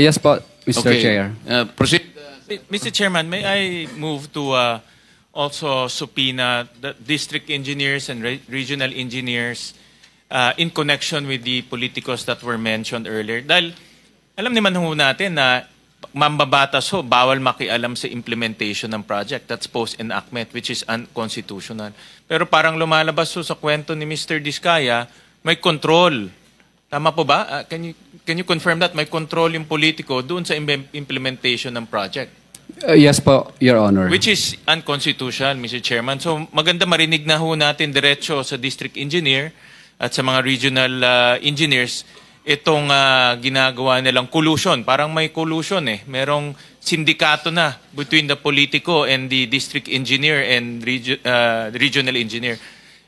Yes po, Mr. Chair. Proceed. Mr. Chairman, may I move to also subpoena the district engineers and regional engineers in connection with the politicos that were mentioned earlier. Dahil alam naman ho natin na mambabatas ho, bawal makialam sa implementation ng project. That's post-enactment, which is unconstitutional. Pero parang lumalabas ho sa kwento ni Mr. Diskaya, may control. Tama po ba? Can you confirm that? May control yung politiko doon sa implementation ng project. Yes po, Your Honor. Which is unconstitutional, Mr. Chairman. So maganda marinig na ho natin diretso sa district engineer at sa mga regional engineers itong ginagawa nilang collusion. Parang may collusion eh. Merong sindikato na between the politico and the district engineer and regional engineer.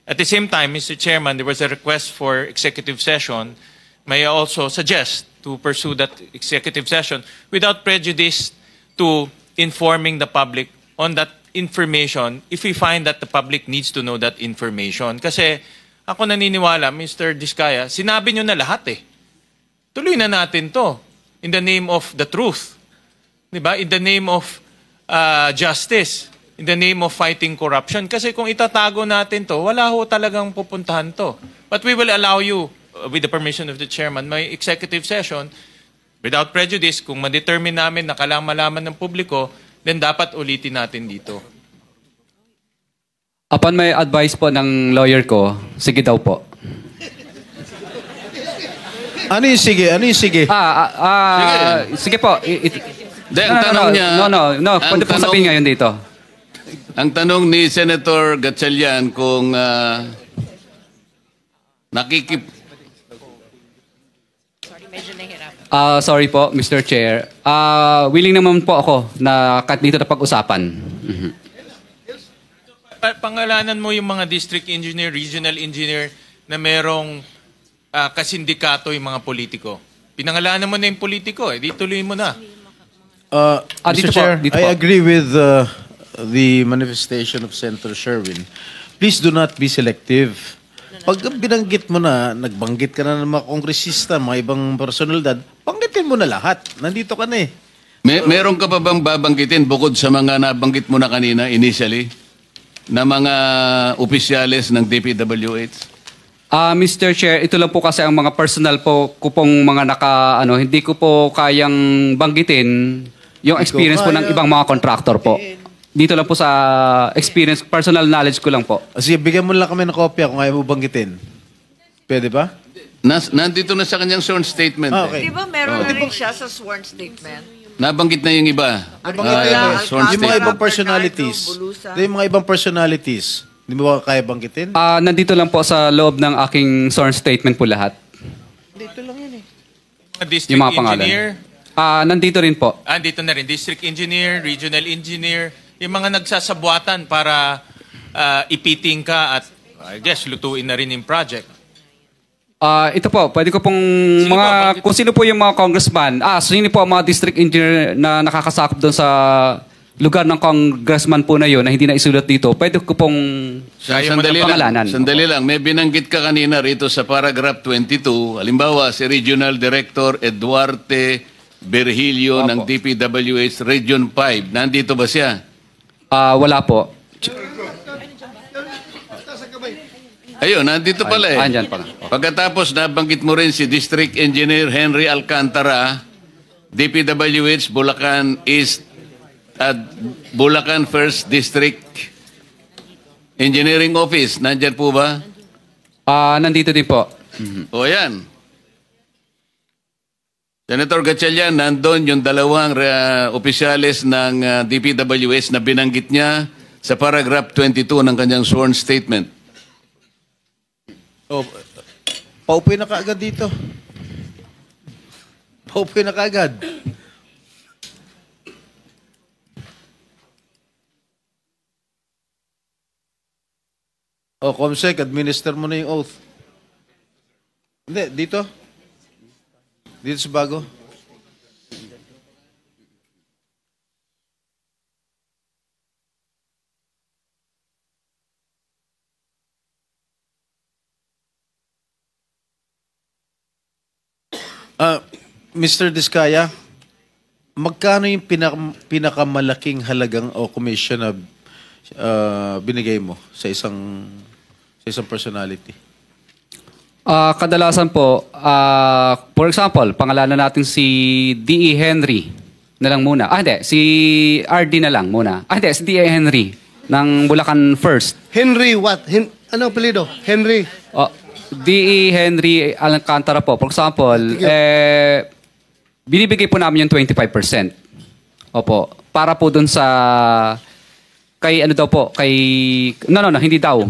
At the same time, Mr. Chairman, there was a request for executive session. May I also suggest to pursue that executive session without prejudice to informing the public on that information if we find that the public needs to know that information. Kasi ako naniniwala, Mr. Diskaya, sinabi nyo na lahat eh. Tuloy na natin to in the name of the truth. Diba? In the name of justice. In the name of fighting corruption. Kasi kung itatago natin to, wala ho talagang pupuntahan to. But we will allow you, with the permission of the chairman, may executive session, without prejudice, kung ma-determine namin na kailangan malaman ng publiko, then dapat ulitin natin dito. Upon may advice po ng lawyer ko, sige daw po. Ano yung sige? Ano yung sige? Sige po. Ang tanong niya... No. Pwede po sabihin ngayon dito. Ang tanong ni Senator Gatchalian kung Sorry po, Mr. Chair. Willing naman po ako na kat dito na pag-usapan. Pangalanan mo yung mga district engineer, regional engineer na merong kasindikato yung mga politiko. Pinangalanan mo na yung politiko eh. Di tuloy mo na. Mr. Chair, I agree with the manifestation of Senator Sherwin. Please do not be selective. Pag binanggit mo na, nagbanggit ka na ng mga kongresista, mga ibang personalidad, banggitin mo na lahat. Nandito ka na eh. Meron ka pa bang babanggitin bukod sa mga nabanggit mo na kanina initially na mga opisyales ng DPWH? Mr. Chair, ito lang po kasi ang mga personal po ko pong mga hindi ko po kayang banggitin yung experience po ng ibang mga contractor po. Dito lang po sa experience, personal knowledge ko lang po. Sige, bigyan mo lang kami ng kopya kung ayaw mo banggitin. Pwede ba? Nandito na sa kanyang sworn statement. Okay. Di ba meron na rin siya sa sworn statement? Nabanggit na yung iba. Yung mga ibang personalities. Yung mga ibang personalities. Hindi mo ba kaya banggitin? Nandito lang po sa loob ng aking sworn statement po lahat. Dito lang yun eh. District Yung mga pangalan. engineer. Nandito rin po. Dito na rin. District engineer, regional engineer. Yung mga nagsasabuatan para ipiting ka at I guess lutuin na rin yung project. Ito po, pwede ko pong kung sino po yung mga congressman, sino po ang mga district engineer na nakakasakop doon sa lugar ng congressman po na yun na hindi na isulat dito, pwede ko pong pangalanan. Sandali lang, may binanggit ka kanina rito sa paragraph 22, halimbawa si Regional Director Eduarte Berhilio ng DPWH Region 5. Nandito ba siya? Wala po. Ayun, nandito pala eh. Andyan pala. Pagkatapos nabanggit mo rin si District Engineer Henry Alcantara, DPWH Bulacan East at Bulacan First District Engineering Office. Nandyan po ba? Nandito din po. O yan. Senator Gatchalian, nandun yung dalawang opisyalis ng DPWH na binanggit niya sa paragraph 22 ng kanyang sworn statement. Oh, paupoy na kaagad dito. Paupoy na kaagad. Oh, Comsec, administer mo na yung oath. Hindi, dito. Dito sa bago. Mr. Diskaya, magkano yung pinakamalaking halagang o commission na binigay mo sa isang personality? Kadalasan po, for example, pangalanan natin si D.E. Henry na lang muna. Hindi, si R.D. na lang muna. Hindi, si D.E. Henry ng Bulacan First. Henry what? Ano apelido? Henry? D.E. Henry Alcantara po. For example, binibigay po namin yung 25%. Opo. Para po dun sa kay ano daw po, kay hindi daw.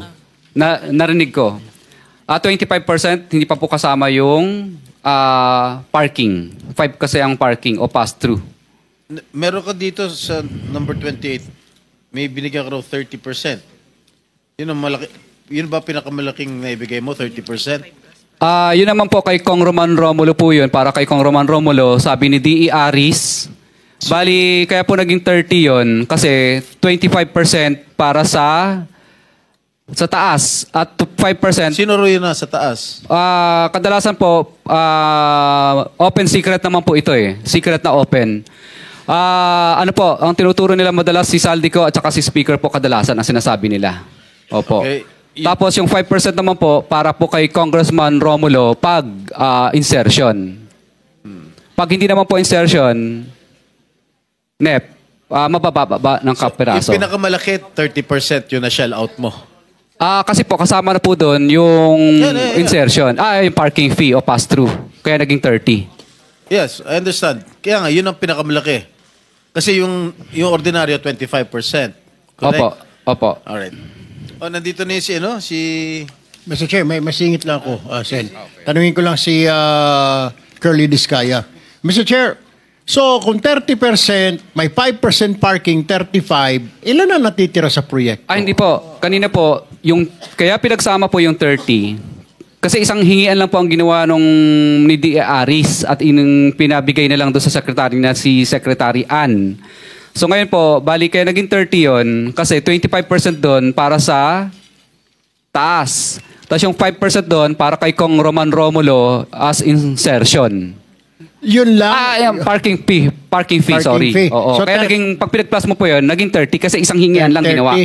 Narinig ko. 25% hindi pa po kasama yung parking. 5 kasi ang parking o pass-through. Meron ka dito sa number 28, may binigyan ka raw 30%. Yun ang malaki. Yun ba pinakamalaking naibigay mo, 30%? Yun naman po kay Kong Roman Romulo po yun. Para kay Kong Roman Romulo, sabi ni D.E. Aris, bali, kaya po naging 30 yun kasi 25% para sa taas at 5%. Sino ro yun na sa taas? Kadalasan po, open secret naman po ito eh. Secret na open. Ano po, ang tinuturo nila madalas si Saldico at saka si Speaker po kadalasan ang sinasabi nila. Opo. Okay. Tapos yung 5% naman po, para po kay Congressman Romulo pag insertion. Pag hindi naman po insertion, NEP, mabababa ng kapiraso. Yung pinakamalaki, 30% yun na shell out mo. Kasi po, kasama na po doon yung insertion. Yung parking fee o pass-through. Kaya naging 30. Yes, I understand. Kaya nga, yun ang pinakamalaki. Kasi yung ordinaryo, 25%. Correct? Opo. Alright. Nandito na si Mr. Chair, may masingit lang ako, Sen. Tanungin ko lang si Curly Diskaya. Mr. Chair, so kung 30%, may 5% parking, 35%, ilan na natitira sa proyekto? Hindi po. Kanina po, kaya pinagsama po yung 30. Kasi isang hingian lang po ang ginawa nung ni D.E. Aris at pinabigay na lang doon sa secretary na si Secretary Ann. So ngayon po, bali kaya naging 30 yun kasi 25% doon para sa taas. Tapos yung 5% doon para kay Kong Roman Romulo as insertion. Yun lang? Parking fee, sorry. Fee. Oo. So, kaya pag pinag-plus mo po yun, naging 30 kasi isang hingian lang ginawa.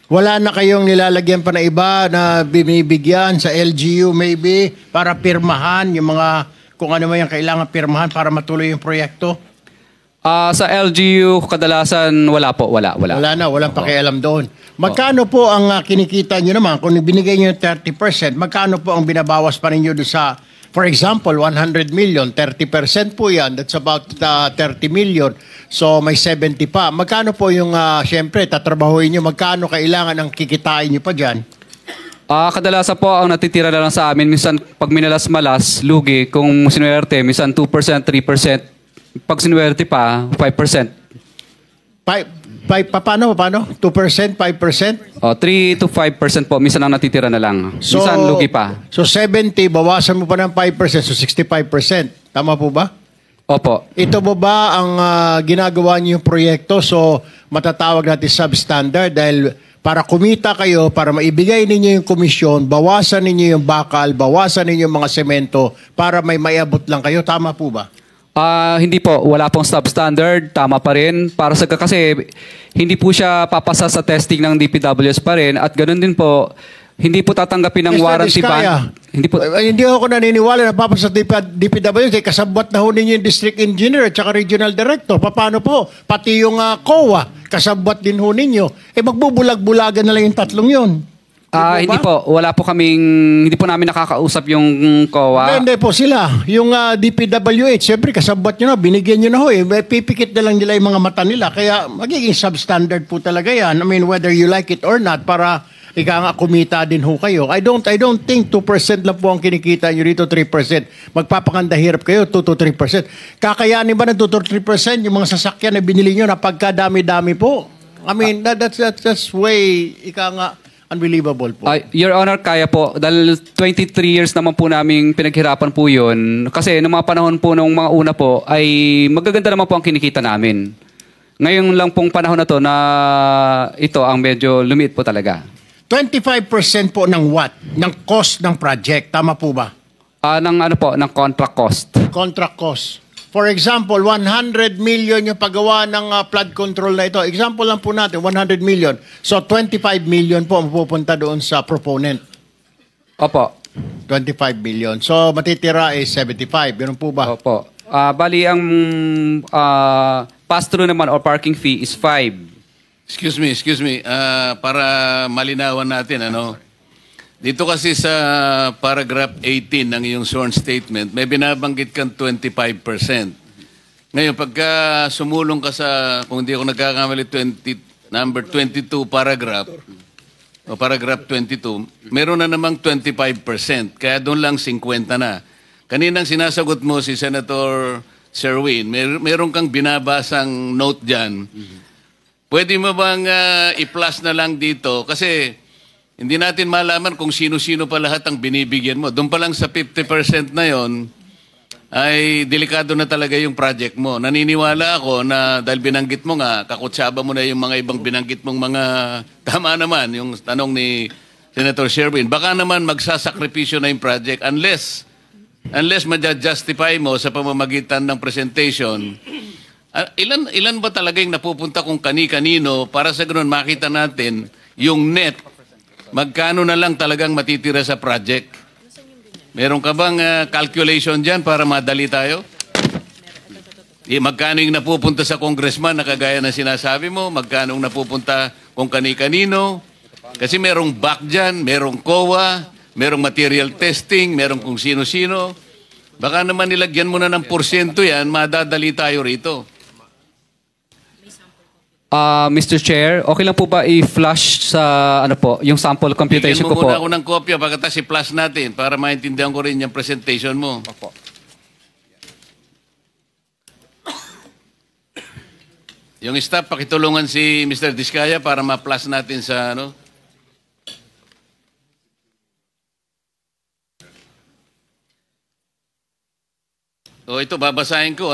Wala na kayong nilalagyan pa na iba na binibigyan sa LGU maybe para pirmahan yung mga kung ano man yung kailangan pirmahan para matuloy yung proyekto? Sa LGU, kadalasan wala po. Wala. Walang pakialam doon. Magkano po ang kinikita nyo naman? Kung binigay nyo yung 30%, magkano po ang binabawas pa ninyo doon sa, for example, 100 million, 30% po yan. That's about 30 million. So may 70 pa. Magkano po yung, syempre, tatrabahuin nyo? Magkano kailangan ang kikitain nyo pa dyan? Kadalasan po ang natitira na lang sa amin. Minsan, pag minalas-malas, lugi. Kung sinuwerte, minsan 2%, 3%. Pag sinuwerte pa, 5%. Paano? 2%? 5%? 3 to 5% po. Minsan ang natitira na lang. Minsan lugi pa. So 70, bawasan mo pa ng 5%, so 65%. Tama po ba? Opo. Ito mo ba ang ginagawa niyo yung proyekto? So matatawag natin substandard dahil para kumita kayo, para maibigay ninyo yung komisyon, bawasan ninyo yung bakal, bawasan ninyo yung mga semento para may mayabot lang kayo. Tama po ba? Hindi po. Wala pong substandard. Tama pa rin. Kasi hindi po siya papasa sa testing ng DPWS pa rin. At ganun din po, Hindi po tatanggapin ng Mr. warranty Diskaya, ban. Hindi po. hindi ako naniniwala na papasa DPW kay kasabwat na ho ninyo yung district engineer at saka regional director. Paano po? Pati yung COA, kasabwat din ho ninyo. Magbubulag-bulagan na lang yung tatlong yun. Hindi po. Wala po kaming, hindi po namin nakakausap yung COA. Hindi po sila. Yung DPWH, siyempre kasabwat nyo na, binigyan nyo na ho eh. Pipikit na lang nila yung mga mata nila. Kaya magiging substandard po talaga yan. I mean, whether you like it or not, para ika nga kumita din ho kayo. I don't think 2% lang po ang kinikita nyo dito, 3%. Magpapakanda hirap kayo, 2 to 3%. Kakayanin ba ng 2 to 3% yung mga sasakyan na binili nyo na pagkadami-dami po? I mean, that's way, ika nga, unbelievable po. Your Honor, kaya po. Dahil 23 years naman po namin pinaghirapan po yun. Kasi noong mga panahon po nung mga una po, ay magaganda naman po ang kinikita namin. Ngayon lang pong panahon na to na ito ang medyo lumiit po talaga. 25% po ng what? Ng cost ng project. Tama po ba? Ng contract cost. Contract cost. For example, 100 million yung paggawa ng flood control na ito. Example lang po natin, 100 million. So, 25 million po ang pupunta doon sa proponent. Opo. 25 million. So, matitira is 75. Ganun po ba? Opo. Bali, ang pass-through naman or parking fee is 5. Excuse me. Para malinawan natin, ano? Dito kasi sa paragraph 18 ng iyong sworn statement, may binabanggit kang 25%. Ngayon, pagka sumulong ka sa, kung hindi ako nagkakamali, number 22 paragraph, o paragraph 22, meron na namang 25%. Kaya doon lang 50 na. Kaninang sinasagot mo si Senator Sherwin, meron kang binabasang note dyan. Pwede mo bang i-plus na lang dito? Kasi hindi natin malaman kung sino-sino pa lahat ang binibigyan mo. Doon pa lang sa 50% na yon ay delikado na talaga yung project mo. Naniniwala ako na dahil binanggit mo nga, kakutsaba mo na yung mga ibang binanggit mong mga, tama naman, yung tanong ni Senator Sherwin, baka naman magsasakripisyo na yung project unless ma-justify mo sa pamamagitan ng presentation. Ilan ba talaga yung napupunta kung kani-kanino para sa ganoon makita natin yung net, magkano na lang talagang matitira sa project? Meron ka bang calculation dyan para madali tayo? Magkano yung napupunta sa congressman na kagaya ng sinasabi mo? Magkano yung napupunta kung kani-kanino? Kasi merong back dyan, merong COA, merong material testing, merong kung sino-sino. Baka naman nilagyan mo na ng porsyento yan, madadali tayo rito. Mr. Chair, okay lang po ba i-flash sa yung sample computation ko po? Bigyan mo muna ako ng kopya pagkatapos i-flash natin para maintindihan ko rin yung presentation mo. Opo. Yung staff, pakitulungan si Mr. Diskaya para ma-flash natin sa ito, babasahin ko,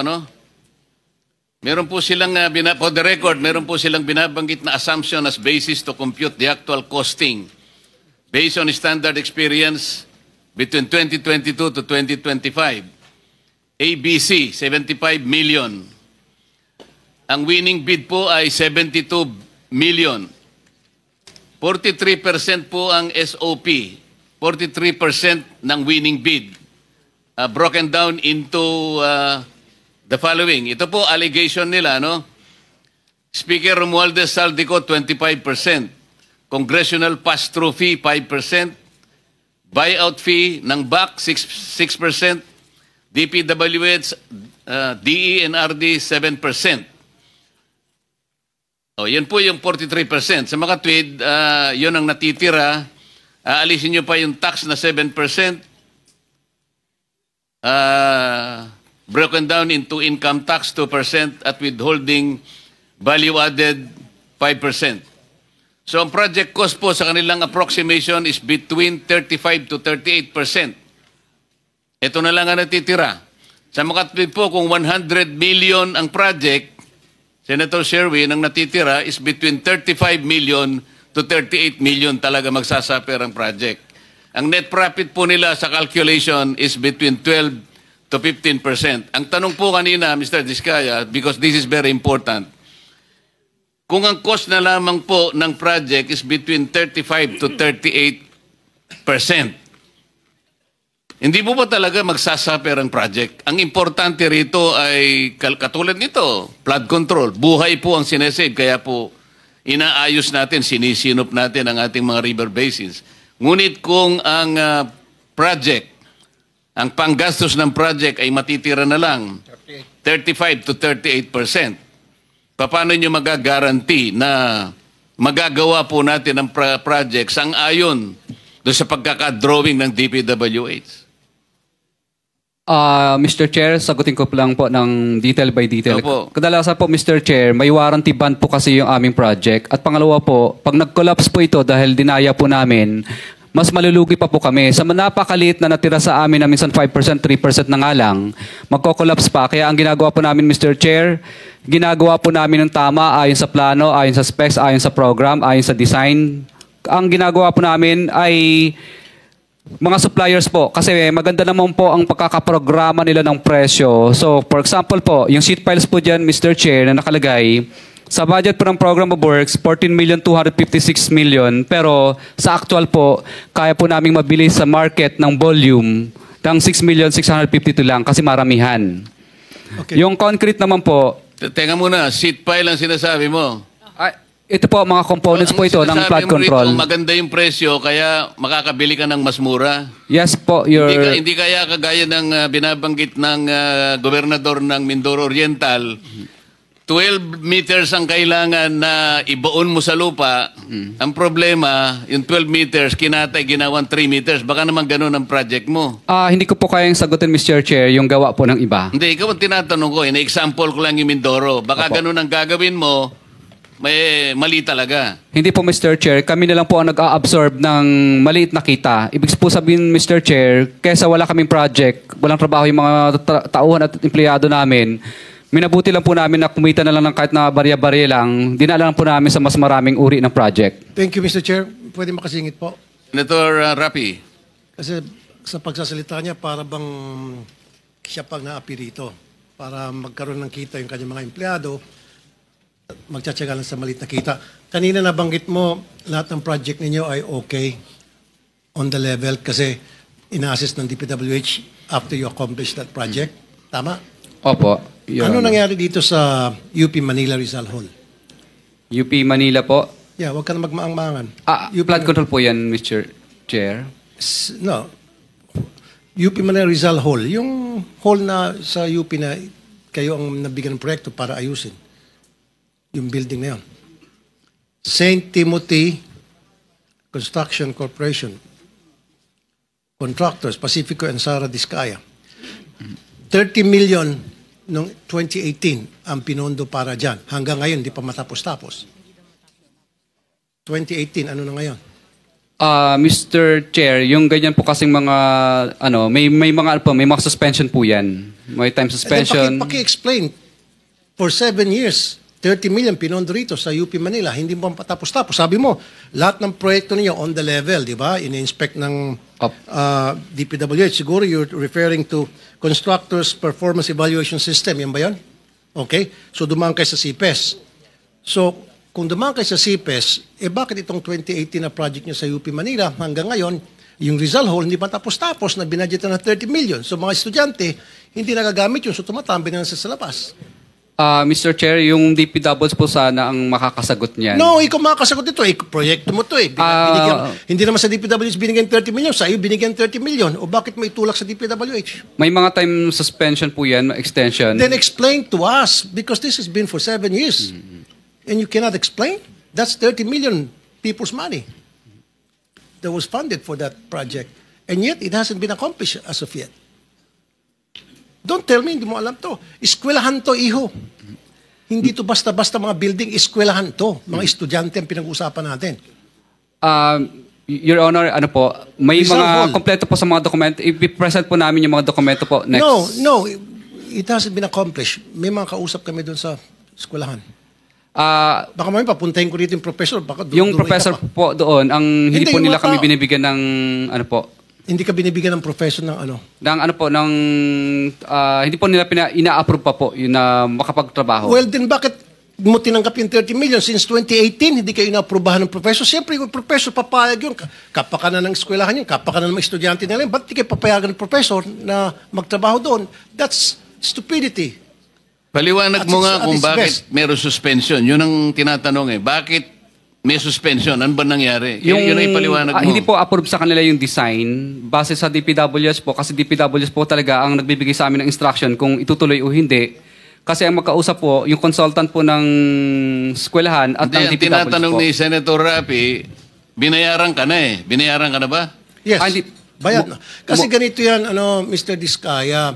Meron po silang, for the record, meron po silang binabanggit na assumption as basis to compute the actual costing based on standard experience between 2022 to 2025. ABC, 75 million. Ang winning bid po ay 72 million. 43% po ang SOP. 43% ng winning bid. Broken down into the following. Ito po allegation nila, Speaker Romualdez Saldico, 25%. Congressional pass-through fee, 5%. Buyout fee ng BAC, 6%. DPWH, DE and RD, 7%. Yan po yung 43%. Sa mga tweed, yun ang natitira. Alisin nyo pa yung tax na 7%. Broken down into income tax 2% at withholding value added 5%. So ang project cost po sa kanilang approximation is between 35 to 38%. Ito na lang ang natitira. Sa mga tweet po, kung 100 million ang project, Senator Sherwin, ang natitira is between 35 million to 38 million talaga magsasuffer ang project. Ang net profit po nila sa calculation is between 12 to 15%. Ang tanong po kanina, Mr. Diskaya, because this is very important, kung ang cost na lamang po ng project is between 35 to 38 Hindi po ba talaga magsasuffer ang project? Ang importante rito ay katulad nito, flood control. Buhay po ang sinesave. Kaya po inaayos natin, sinisinop natin ang ating mga river basins. Ngunit kung ang project, ang panggastos ng project ay matitira na lang 35 to 38%, paano nyo magagaranti na magagawa po natin ang project sang-ayon doon sa pagkakadrawing ng DPWH? Mr. Chair, sagutin ko lang po ng detail by detail. Opo. Kadalasan po, Mr. Chair, may warranty bond po kasi yung aming project. At pangalawa po, pag nag-collapse po ito dahil dinaya po namin, mas malulugi pa po kami. Sa napakaliit na natira sa amin na minsan 5%, 3% na nga lang, magko-collapse pa. Kaya ang ginagawa po namin, Mr. Chair, ginagawa po namin ng tama ayon sa plano, ayon sa specs, ayon sa program, ayon sa design. Ang ginagawa po namin ay mga suppliers po, kasi maganda naman po ang pagkakaprograma nila ng presyo. So, for example po, yung sheet piles po dyan, Mr. Chair, na nakalagay, sa budget po ng program of works, 14,256,000,000. Pero sa actual po, kaya po naming mabili sa market ng volume ng 6,652,000 lang kasi maramihan. Okay. Yung concrete naman po, Teka muna, sheet pile ang sinasabi mo. ito po mga components po ito ng flood control. Maganda yung presyo, kaya makakabili ka ng mas mura. Yes po, Hindi kaya kagaya ng binabanggit ng gobernador ng Mindoro Oriental, 12 meters ang kailangan na ibaon mo sa lupa. Ang problema, yung 12 meters, kinatay, ginawan 3 meters. Baka naman ganun ang project mo. Hindi ko po kayang sagutin, Mr. Chair, yung gawa po ng iba. Hindi, ikaw ang tinatanong ko. Ina-example ko lang yung Mindoro. Baka ganun ang gagawin mo, may mali talaga. Hindi po, Mr. Chair. Kami na lang po ang nag-a-absorb ng maliit na kita. Ibig po sabihin, Mr. Chair, kesa wala kaming project, walang trabaho yung mga tauhan at empleyado namin, minabuti lang po namin na kumita na lang ng kahit na barya-barya lang, dinala lang po namin sa mas maraming uri ng project. Thank you, Mr. Chair. Pwede makasingit po. Senator Rapi. Kasi sa pagsasalita niya, para bang siya pang naapi rito. Para magkaroon ng kita yung kanyang mga empleyado, magtsatsaga lang sa maliit na kita. Kanina nabanggit mo, lahat ng project ninyo ay okay on the level kasi ina-assess ng DPWH after you accomplish that project. Tama? Opo. Ano nangyari dito sa UP Manila Rizal Hall? UP Manila po? Yeah, huwag ka na magmaang-maangan. Flood control po yan, Mr. Chair. No. UP Manila Rizal Hall. Yung hall na sa UP na kayo ang nabigyan ng proyekto para ayusin. Yung building na yun. St. Timothy Construction Corporation. Contractors, Pacifico and Sara Discaya. 30 million noong 2018 ang pinondo para dyan. Hanggang ngayon, di pa matapos-tapos. 2018, ano na ngayon? Mr. Chair, yung ganyan po kasing mga, may mga suspension po yan. May time suspension. Paki-explain. For 7 years, 30 million pinondo rito sa UP Manila, hindi mo patapos-tapos. Sabi mo, lahat ng proyekto niyo on the level, di ba? Ini-inspect ng DPWH. Siguro you're referring to Constructors Performance Evaluation System. Yan ba yun? Okay. So, dumaan kayo sa CPES. So, kung dumaan kayo sa CPES, bakit itong 2018 na project niyo sa UP Manila hanggang ngayon, yung Rizal Hall hindi pa tapos-tapos na binadgetan ng 30 million. So, mga estudyante, hindi nagagamit yun. So, tumatambi na sa labas. Mr. Chair, yung DPWs po sana ang makakasagot niyan. No, ikaw makakasagot ito. Proyekto mo to eh. Hindi naman sa DPWH binigyan 30 million. Sa iyo binigyan 30 million. O bakit may tulak sa DPWH? May mga time suspension po yan, extension. Then explain to us because this has been for 7 years. And you cannot explain? That's 30 million people's money that was funded for that project. And yet, it hasn't been accomplished as of yet. Don't tell me, hindi mo alam to. Eskwelahan to, iho. Hindi to basta-basta mga building, eskwelahan to. Mga estudyante ang pinag-uusapan natin. Your Honor, may Rizal mga Hall. kompleto po sa mga dokumento. I-present po namin yung mga dokumento po next. No, it hasn't been accomplished. May mga kausap kami doon sa eskwelahan. Baka may papuntahin ko dito yung professor. Baka Yung professor po doon, hindi po nila kami tao. binibigyan ng Hindi ka binibigyan ng professor ng ano? Hindi po nila ina-approve pa po yun na makapagtrabaho. Well, then bakit mo tinanggap yung 30 million since 2018, hindi kayo naaprubahan ng professor. Siyempre, yung professor papayag yun. Kapakanan ng eskwelahan yun, kapakanan ng mga estudyante nila yun. Ba't di kayo papayagan ng professor na magtrabaho doon? That's stupidity. Paliwanag mo nga At kung its bakit best. meron suspension. Yun ang tinatanong eh. Bakit may suspension? Ano ba nangyari? Yun ang ipaliwanag mo. Hindi po approve sa kanila yung design base sa DPWS po kasi DPWS po talaga ang nagbibigay sa amin ng instruction kung itutuloy o hindi. Kasi ang magkausap po, yung consultant po ng eskwelahan at Hindi, ng ang DPWS tinatanong po. ni Senator Rapi, binayaran ka na eh. Binayaran ka na ba? Yes. hindi. Bayad na. Kasi ganito yan, Mr. Diskaya,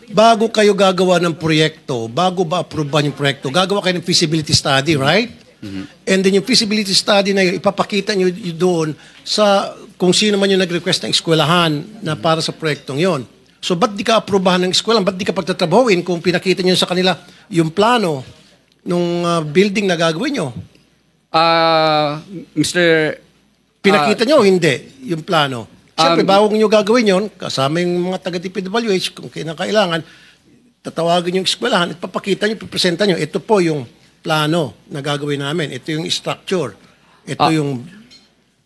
bago kayo gagawa ng proyekto, bago ba approvean yung proyekto, gagawa kayo ng feasibility study, right? And then yung feasibility study na yun, ipapakita nyo doon sa kung sino man yung nag-request ng eskwelahan na para sa proyektong yon. So, ba't di ka aprobahan ng eskwelahan? Ba't di ka pagtatrabahuin kung pinakita nyo sa kanila yung plano nung building na gagawin nyo? Mr. Pinakita nyo o hindi yung plano? Siyempre, bago nyo gagawin yon, kasama yung mga taga-DPWH, kung kailangan, tatawagin yung eskwelahan at papakita nyo, pipresenta nyo, ito po yung plano na gagawin namin. Ito yung structure. Ito yung...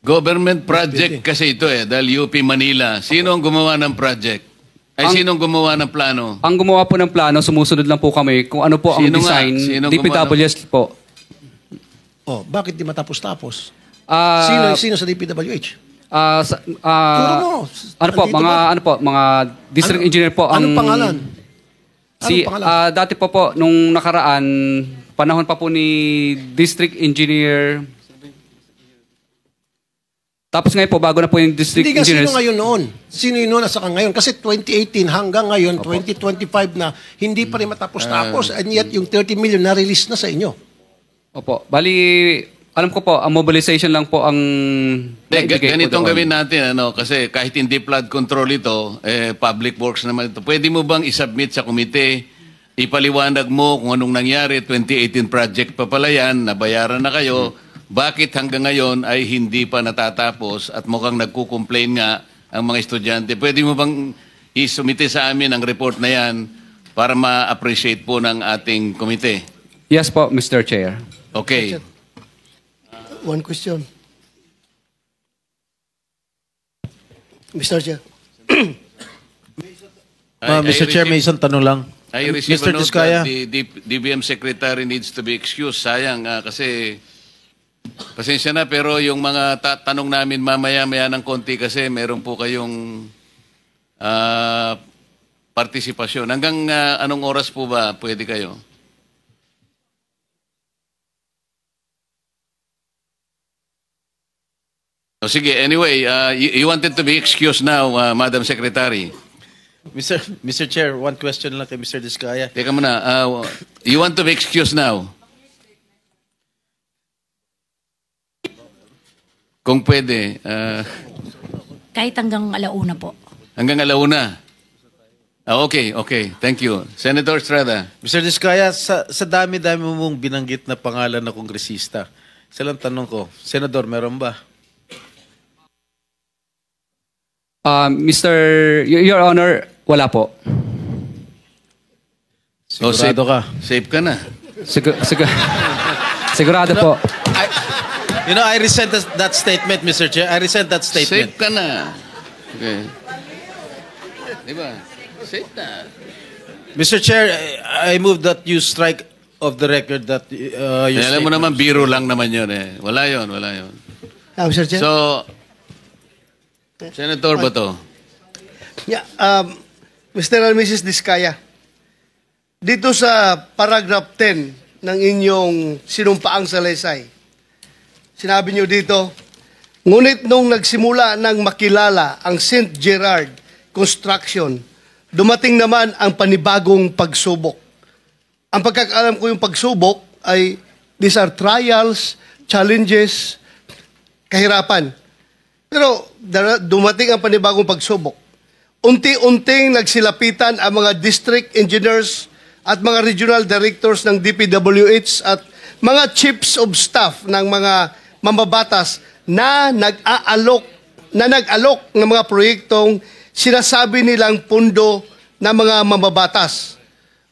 Government project kasi ito eh, dahil UP Manila. Sino ang gumawa ng project? Sino ang gumawa ng plano? Ang gumawa po ng plano, sumusunod lang po kami kung ano po ang Sino nga? design. Sino DPWS po. Oh, bakit di matapos-tapos? Ah, Sino sa DPWH? Turo mo. ano po, Nandito mga ba? ano po, mga district engineer po ang Anong pangalan? Si Anong pangalan? dati po nung nakaraan panahon pa po ni district engineer. Tapos ngayon po bago na po yung district Hindi nga, engineers. sino ngayon noon? Sino yun noon at saka ngayon? Kasi 2018 hanggang ngayon, 2025 na, hindi pa rin matapos-tapos. And yet, yung 30 million na-release na sa inyo. Opo. Bali, alam ko po, ang mobilization lang po ang... Ganitong gawin natin, kasi kahit hindi flood control ito, public works naman ito. Pwede mo bang isubmit sa komite, ipaliwanag mo kung anong nangyari, 2018 project pa pala yan, nabayaran na kayo, bakit hanggang ngayon ay hindi pa natatapos at mukhang nagko-complain nga ang mga estudyante. Pwede mo bang isumite sa amin ang report na yan para ma-appreciate po ng ating komite? Yes po, Mr. Chair. Okay. One question. Mr. Chair. Mr. Chair, may isang tanong lang. I receive Mr. a note Diskaya. that the DBM secretary needs to be excused. Sayang kasi pasensya na pero yung mga tanong namin mamaya-maya ng konti kasi meron po kayong partisipasyon. Hanggang anong oras po ba pwede kayo? O sige, anyway, you wanted to be excused now, Madam Secretary. Mr. Chair, one question lang kay Mr. Diskaya. Teka muna, you want to be excused now? Kung pwede, Kahit hanggang alauna po. hanggang alauna. Okay. Thank you. Senator Estrada. Mr. Diskaya, sa dami-dami mong binanggit na pangalan na kongresista, isa lang tanong ko, Senador, meron ba? Your Honor, wala po. Sigurado ka? Safe ka na. Sigurado po. I resent that statement, Mr. Chair. I resent that statement. Safe ka na. Okay. Di ba? Safe na. Mr. Chair, I move that you strike of the record that your Alam mo statement. naman, biro lang naman yun eh. Wala yun. Mr. Chair. So, Senator Bato. Yeah, Mr. and Mrs. Diskaya, dito sa paragraph 10 ng inyong sinumpaang salaysay, sinabi niyo dito, ngunit nung nagsimula ng makilala ang St. Gerard Construction, dumating naman ang panibagong pagsubok. Ang pagkakaalam ko yung pagsubok ay these are trials, challenges, kahirapan. Pero dumating ang panibagong pagsubok. Unti-unting nagsilapitan ang mga district engineers at mga regional directors ng DPWH at mga chiefs of staff ng mga mambabatas na nag-alok ng mga proyektong sinasabi nilang pundo ng mga mambabatas.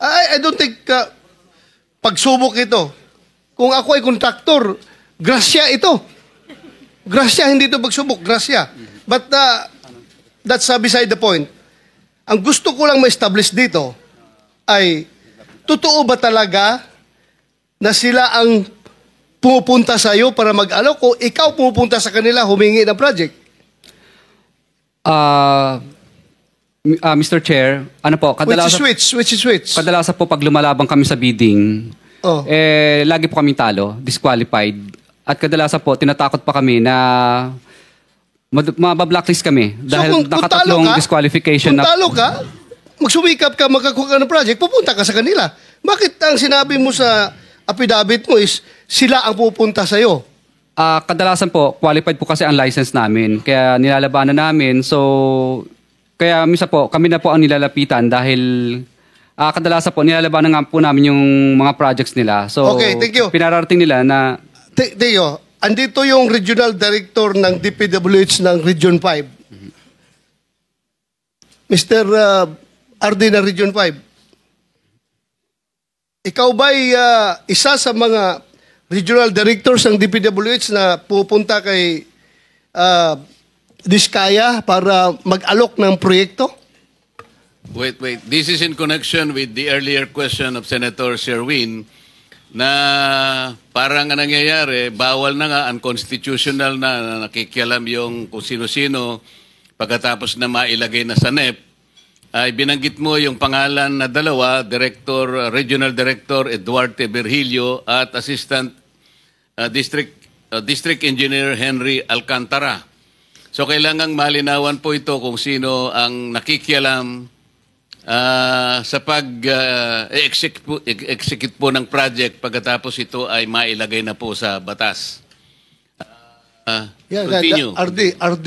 I don't think pagsubok ito. Kung ako ay kontraktor, grasya ito. Grasya, hindi ito pagsubok, grasya. But that's beside the point. Ang gusto ko lang ma-establish dito ay, totoo ba talaga na sila ang pumupunta sa iyo para mag-alok o ikaw pumupunta sa kanila humingi ng project? Mr. Chair, ano po, kadalasan, Which is which? kadalasan po pag lumalabang kami sa bidding, Oh. lagi po kaming talo, disqualified. At kadalasan po, tinatakot pa kami na mabablacklist kami dahil nakatatlong disqualification kung na... talo ka, magsumikap ka, makakuha ka ng project, pupunta ka sa kanila. Bakit ang sinabi mo sa affidavit mo is sila ang pupunta sa iyo? Kadalasan po, qualified po kasi ang license namin. Kaya nilalabanan namin. So, kaya misa po, kami na po ang nilalapitan dahil kadalasan po, nilalabanan nga po namin yung mga projects nila. So, Okay, thank you. pinararating nila na... Teo, andito yung regional director ng DPWH ng Region 5. Mr. RD ng Region 5. Ikaw ba'y isa sa mga regional directors ng DPWH na pupunta kay Diskaya para mag-alok ng proyekto? Wait. This is in connection with the earlier question of Senator Sherwin na parang ang nangyayari, bawal na nga, unconstitutional na nakikialam yung kung sino-sino pagkatapos na mailagay na sa NEP, ay binanggit mo yung pangalan na dalawa, Regional Director Eduarte Virgilio at Assistant District Engineer Henry Alcantara. So kailangang malinawan po ito kung sino ang nakikialam sa pag-execute po ng project pagkatapos ito ay mailagay na po sa batas. Continue. RD of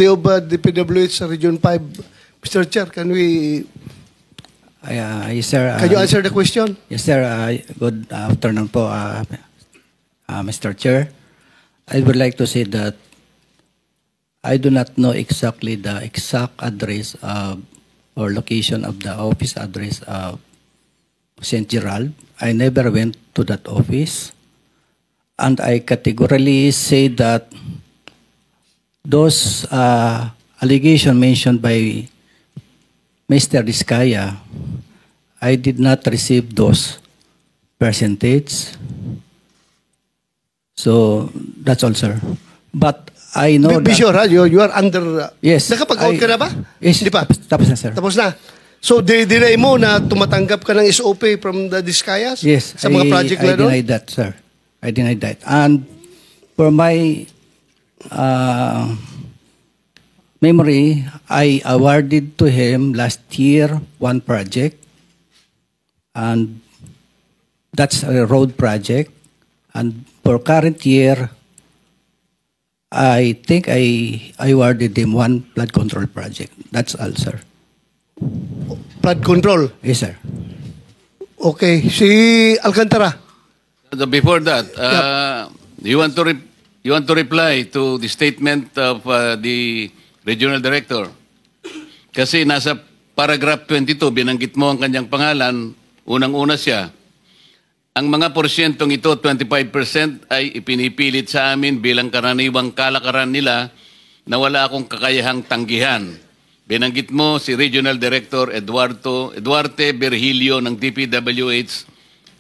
DPWH sa Region 5. Mr. Chair, can we... Yes, sir. Can you answer the question? Yes, sir. Good afternoon po, Mr. Chair. I would like to say that I do not know exactly the exact address or location of the office address of St. Gerald. I never went to that office. And I categorically say that those allegations mentioned by Mr. Diskaya, I did not receive those percentage. So, that's all, sir. But I know Be sure, you are under... Yes. Nakapag-out ka na ba? Yes, Di pa? tapos na, sir. Tapos na. So, dinay mo na tumatanggap ka ng SOP from the Diskayas? Yes. Sa mga project na I doon? denied that, sir. I denied that. And for my memory, I awarded to him last year one project. And that's a road project. And for current year, I think I awarded him one flood control project. That's all, sir. Flood control? Yes, sir. Okay. Si Alcantara? Before that, you want to reply to the statement of the regional director? Kasi nasa paragraph 22, binanggit mo ang kanyang pangalan, unang-una siya. Ang mga porsyentong ito, 25% ay ipinipilit sa amin bilang karaniwang kalakaran nila na wala akong kakayahang tanggihan. Binanggit mo si Regional Director Eduarte Virgilio ng DPWH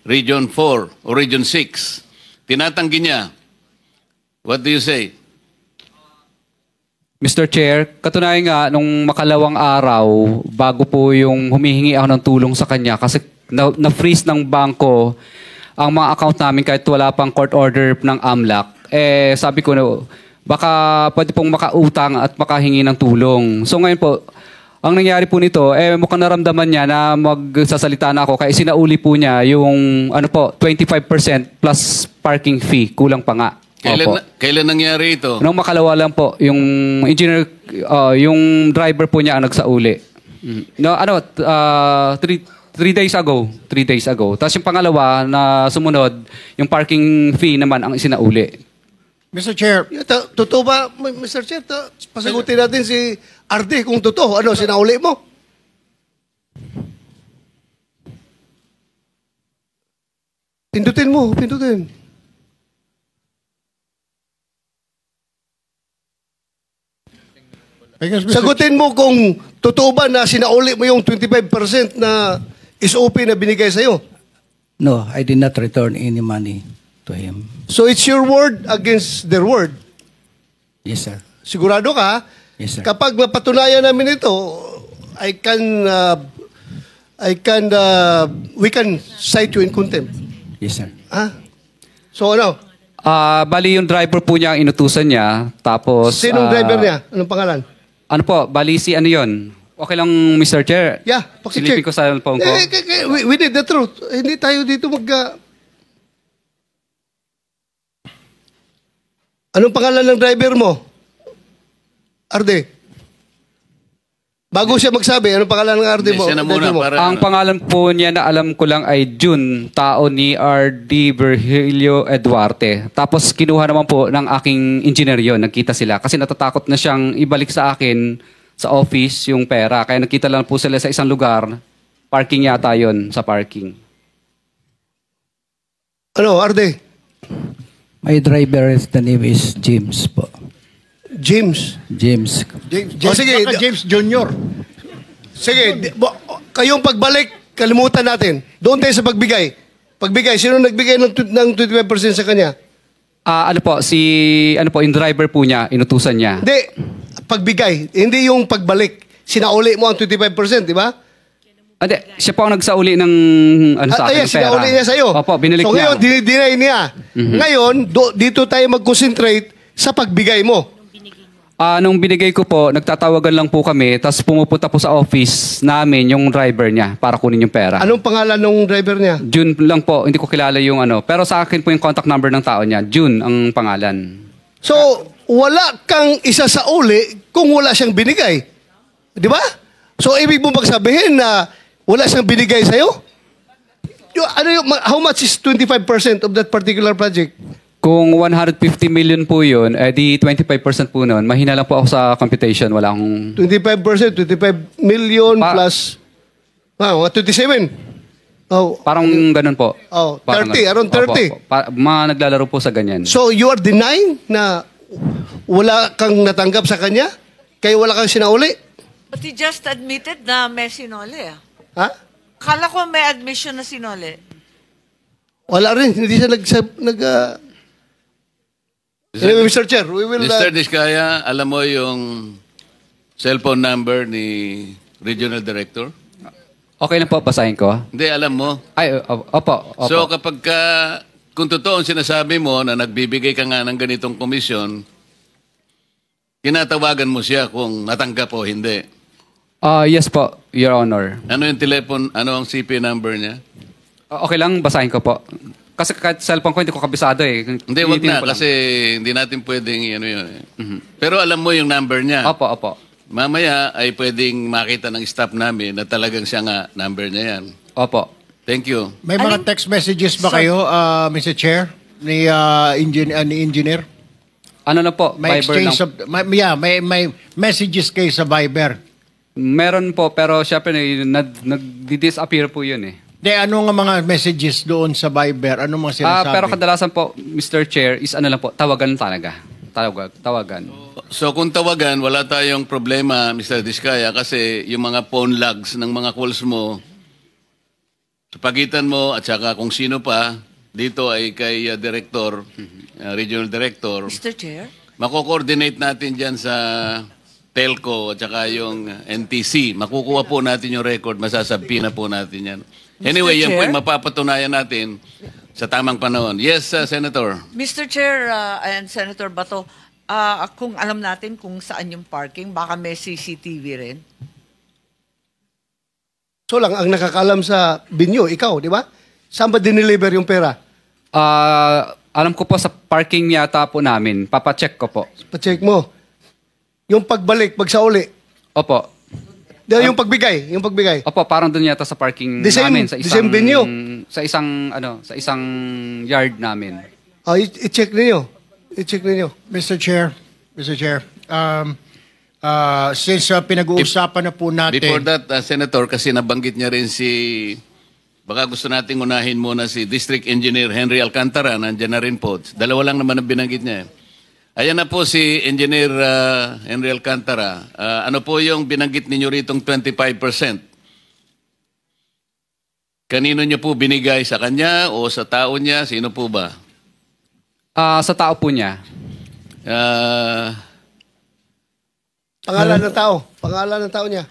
Region 4 o Region 6. Tinatanggi niya. What do you say? Mr. Chair, katunayan nga, nung makalawang araw, bago po yung humihingi ako ng tulong sa kanya kasi na-freeze ng bangko ang mga account namin kahit wala pang court order ng AMLAC, sabi ko na baka pwede pong makautang at makahingi ng tulong. So ngayon po, ang nangyari po nito, mukhang naramdaman niya na magsasalita na ako kaya sinauli po niya yung 25% plus parking fee, kulang pa nga. Kailan nangyari ito? Nung makalawa lang po, yung engineer, yung driver po niya ang nagsauli. No, 3 days ago. Tapos yung pangalawa na sumunod, yung parking fee naman ang isinauli. Mr. Chair, Totoo ba, Mr. Chair? Pasagutin natin si RD kung totoo. Ano, sinauli mo? Pindutin mo, pindutin. Because Mr. Sagutin mo kung totoo ba na sinauli mo yung 25% na SOP na binigay sa'yo. No, I did not return any money to him. So it's your word against their word. Yes, sir. Sigurado ka? Yes, sir. Kapag mapatunayan namin ito, we can cite you in contempt. Yes, sir. Ha? So ano? Bali yung driver po niya ang inutusan niya. Tapos... Sinong driver niya? Anong pangalan? Ano po, bali si ano yun? Okay lang, Mr. Chair? Yeah, pakicheck. Silipin ko sa phone ko. We need the truth. Hindi tayo dito Anong pangalan ng driver mo? Arde. Bago siya magsabi, anong pangalan ng Arde mo? Siya na muna driver mo? para... Ang pangalan po niya na alam ko lang ay June, tao ni R.D. Virgilio Eduarte. Tapos kinuha naman po ng aking engineer yun, nagkita sila. Kasi natatakot na siyang ibalik sa akin sa office yung pera. Kaya nagkita lang po sila sa isang lugar. Parking yata yun, sa parking. Ano, Arde? My driver, the name is James po. James. James. Sige, James Jr. Sige, kayong pagbalik, kalimutan natin. Doon tayo sa pagbigay. Pagbigay, sino nagbigay ng 25% sa kanya? Ano po, yung driver po niya, inutusan niya. Hindi, pagbigay. Hindi yung pagbalik. Sinauli mo ang 25%, di ba? Hindi, siya po ang nagsauli ng sa akin, ng pera. Sinauli niya sa'yo. Opo, binalik so niya. ngayon, dinideny niya. Ngayon, dito tayo mag-concentrate sa pagbigay mo. Nung binigay ko po, nagtatawagan lang po kami, tapos pumupunta po sa office namin yung driver niya para kunin yung pera. Anong pangalan ng driver niya? June lang po, hindi ko kilala yung ano. Pero sa akin po yung contact number ng tao niya. June ang pangalan. So, wala kang isa sa uli kung wala siyang binigay. Di ba? So, ibig mo magsabihin na wala siyang binigay sa'yo? How much is 25% of that particular project? Kung 150 million po yun, di 25% po nun. Mahina lang po ako sa computation. Wala akong... 25%, 25 million plus... 27. Oh, parang ganun po. Oh, Parang 30, around 30. Opo. Mga naglalaro po sa ganyan. So, you are denying na wala kang natanggap sa kanya? Kaya wala kang sinauli? But he just admitted na may sinole. Ha? Kala ko may admission na sinole. Wala rin. Hindi siya Anyway, Mr. Chair, we will... Mr. Diskaya, alam mo yung cellphone number ni Regional Director? Okay lang po, basahin ko. Hindi, alam mo. Ay, opo. So kapag kung totoo ang sinasabi mo na nagbibigay ka nga ng ganitong komisyon, tinatawagan mo siya kung natanggap o hindi. Yes po, Your Honor. Ano yung ano ang CP number niya? Okay lang, basahin ko po. Kasi kahit cellphone ko, hindi ko kabisado eh. Hindi, wag na. Kasi hindi natin pwedeng ano yun. Pero alam mo yung number niya. Opo. Mamaya ay pwedeng makita ng staff namin na talagang siya nga number niya yan. Opo. Thank you. May mga text messages ba kayo, Mr. Chair, ni engineer? Ano na po? May Viber exchange lang. may messages kayo sa Viber. Meron po, pero syempre nag-disappear po yun eh. Ano nga mga messages doon sa Viber? Ano mga sinasabi? Pero kadalasan po, Mr. Chair, is ano lang po, tawagan talaga. Tawagan. So kung tawagan, wala tayong problema, Mr. Diskaya, kasi yung mga phone logs ng mga calls mo, sa pagitan mo at saka kung sino pa, dito ay kay Director, Regional Director. Mr. Chair? Mako-coordinate natin dyan sa telco at saka yung NTC. Makukuha po natin yung record, masasabi na po natin yan. Anyway, yan po yung mapapatunayan natin sa tamang panahon. Yes, Senator. Mr. Chair and Senator Bato, kung alam natin kung saan yung parking, baka may CCTV rin. So lang, ang nakakalam sa binyo, ikaw, di ba? Saan ba dineliver yung pera? Alam ko po sa parking yata po namin. Papacheck ko po. Pa-check mo. Yung pagbalik, pagsauli. Opo. Yung pagbigay. Opo, parang doon yata sa parking namin. Sa same venue? Sa isang yard namin. I-check ninyo. Mr. Chair, since pinag-uusapan na po natin... Before that, Senator, kasi nabanggit niya rin baka gusto nating unahin muna si District Engineer Henry Alcantara, nandiyan na rin po. Dalawa lang naman ang binanggit niya. Ayan na po si Engineer Henry Alcantara. Ano po yung binanggit ninyo ritong 25%? Kanino nyo po binigay? Sa kanya o sa tao niya? Sino po ba? Sa tao po niya. Pangalan ng tao. Pangalan ng tao niya.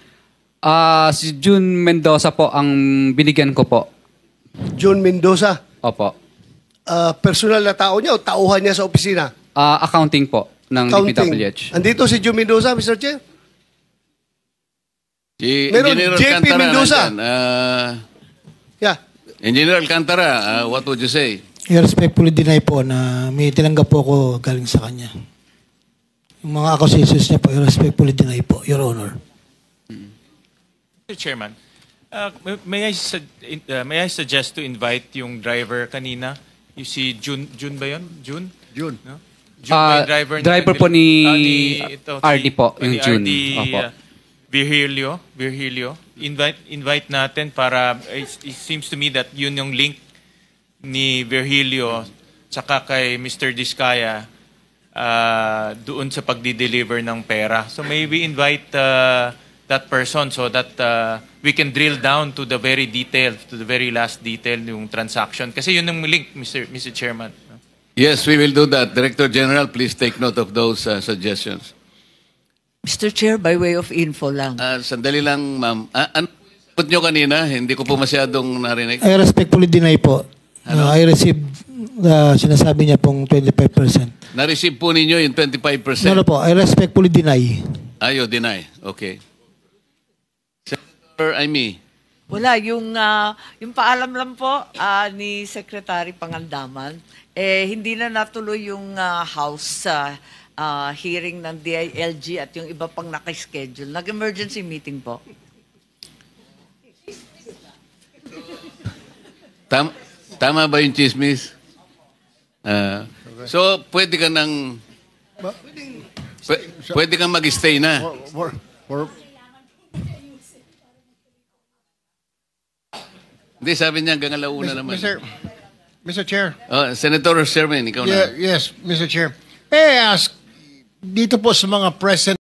Si June Mendoza po ang binigyan ko po. June Mendoza. Opo. Personal na tao niya o tauhan niya sa opisina? Accounting po ng DPWH. Andito si June Mendoza, Mr. Chair? Si Meron Engineer JP Alcantara Mendoza. nandyan. Yeah. Engineer Alcantara, what would you say? I respectfully deny po na may tinanggap po ako galing sa kanya. Yung mga accusations niya po, I respectfully deny po, Your Honor. Mr. Chairman, may I suggest to invite yung driver kanina? You see June ba yun? June? June. No? June ba yung driver? Driver po ni ito, RD po, yung ni June. RD, Opo. Virgilio. Invite natin para, it seems to me that yun yung link ni Virgilio tsaka kay Mr. Diskaya doon sa pagdi-deliver ng pera. So maybe invite that person so that we can drill down to the very detail, to the very last detail yung transaction. Kasi yun yung link, Mr. Chairman. Yes, we will do that. Director General, please take note of those suggestions. Mr. Chair, by way of info lang. Sandali lang, ma'am. Ano put nyo kanina? Hindi ko po masyadong narinig. I respectfully deny po. I received sinasabi niya pong 25%. Na-receive po ninyo yung 25%? No po, I respectfully deny. Ayo, deny. Okay. Senator Amy. Wala, yung paalam lang po ni Secretary Pangandaman, hindi na natuloy yung House hearing ng DILG at yung iba pang nakaschedule. Nag-emergency meeting po. Tama ba yung chismis? So, pwede ka nang... Pwede kang mag-stay na. Hindi, sabi niya hanggang alauna naman. Mr. Chair. Senator Sherman, ikaw na. Yes, Mr. Chair. May I ask, dito po sa mga present